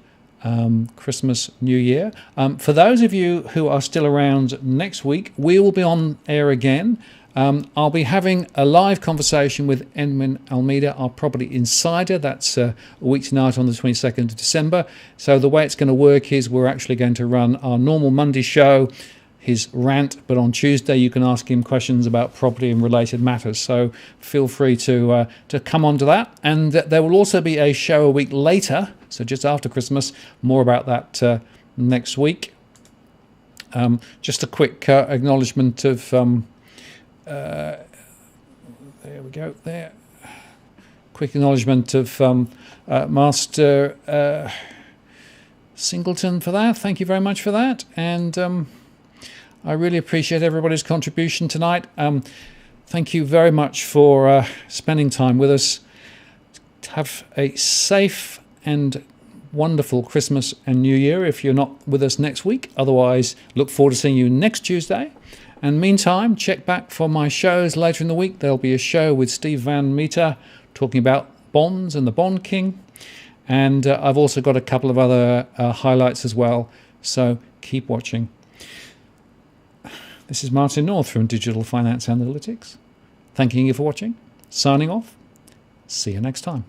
Christmas, New Year. For those of you who are still around next week, we will be on air again. I'll be having a live conversation with Edwin Almeida, our property insider. That's a week tonight on the 22nd of December. So the way it's going to work is we're actually going to run our normal Monday show, his rant, but on Tuesday you can ask him questions about property and related matters. So feel free to come on to that. And there will also be a show a week later, so just after Christmas. More about that next week. Just a quick acknowledgement of... there we go. There. Quick acknowledgement of Master Singleton for that. Thank you very much for that. And I really appreciate everybody's contribution tonight. Thank you very much for spending time with us. Have a safe and wonderful Christmas and New Year if you're not with us next week. Otherwise, look forward to seeing you next Tuesday. And meantime, check back for my shows later in the week. There'll be a show with Steve Van Meter talking about bonds and the Bond King. And I've also got a couple of other highlights as well. So keep watching. This is Martin North from Digital Finance Analytics. Thanking you for watching. Signing off. See you next time.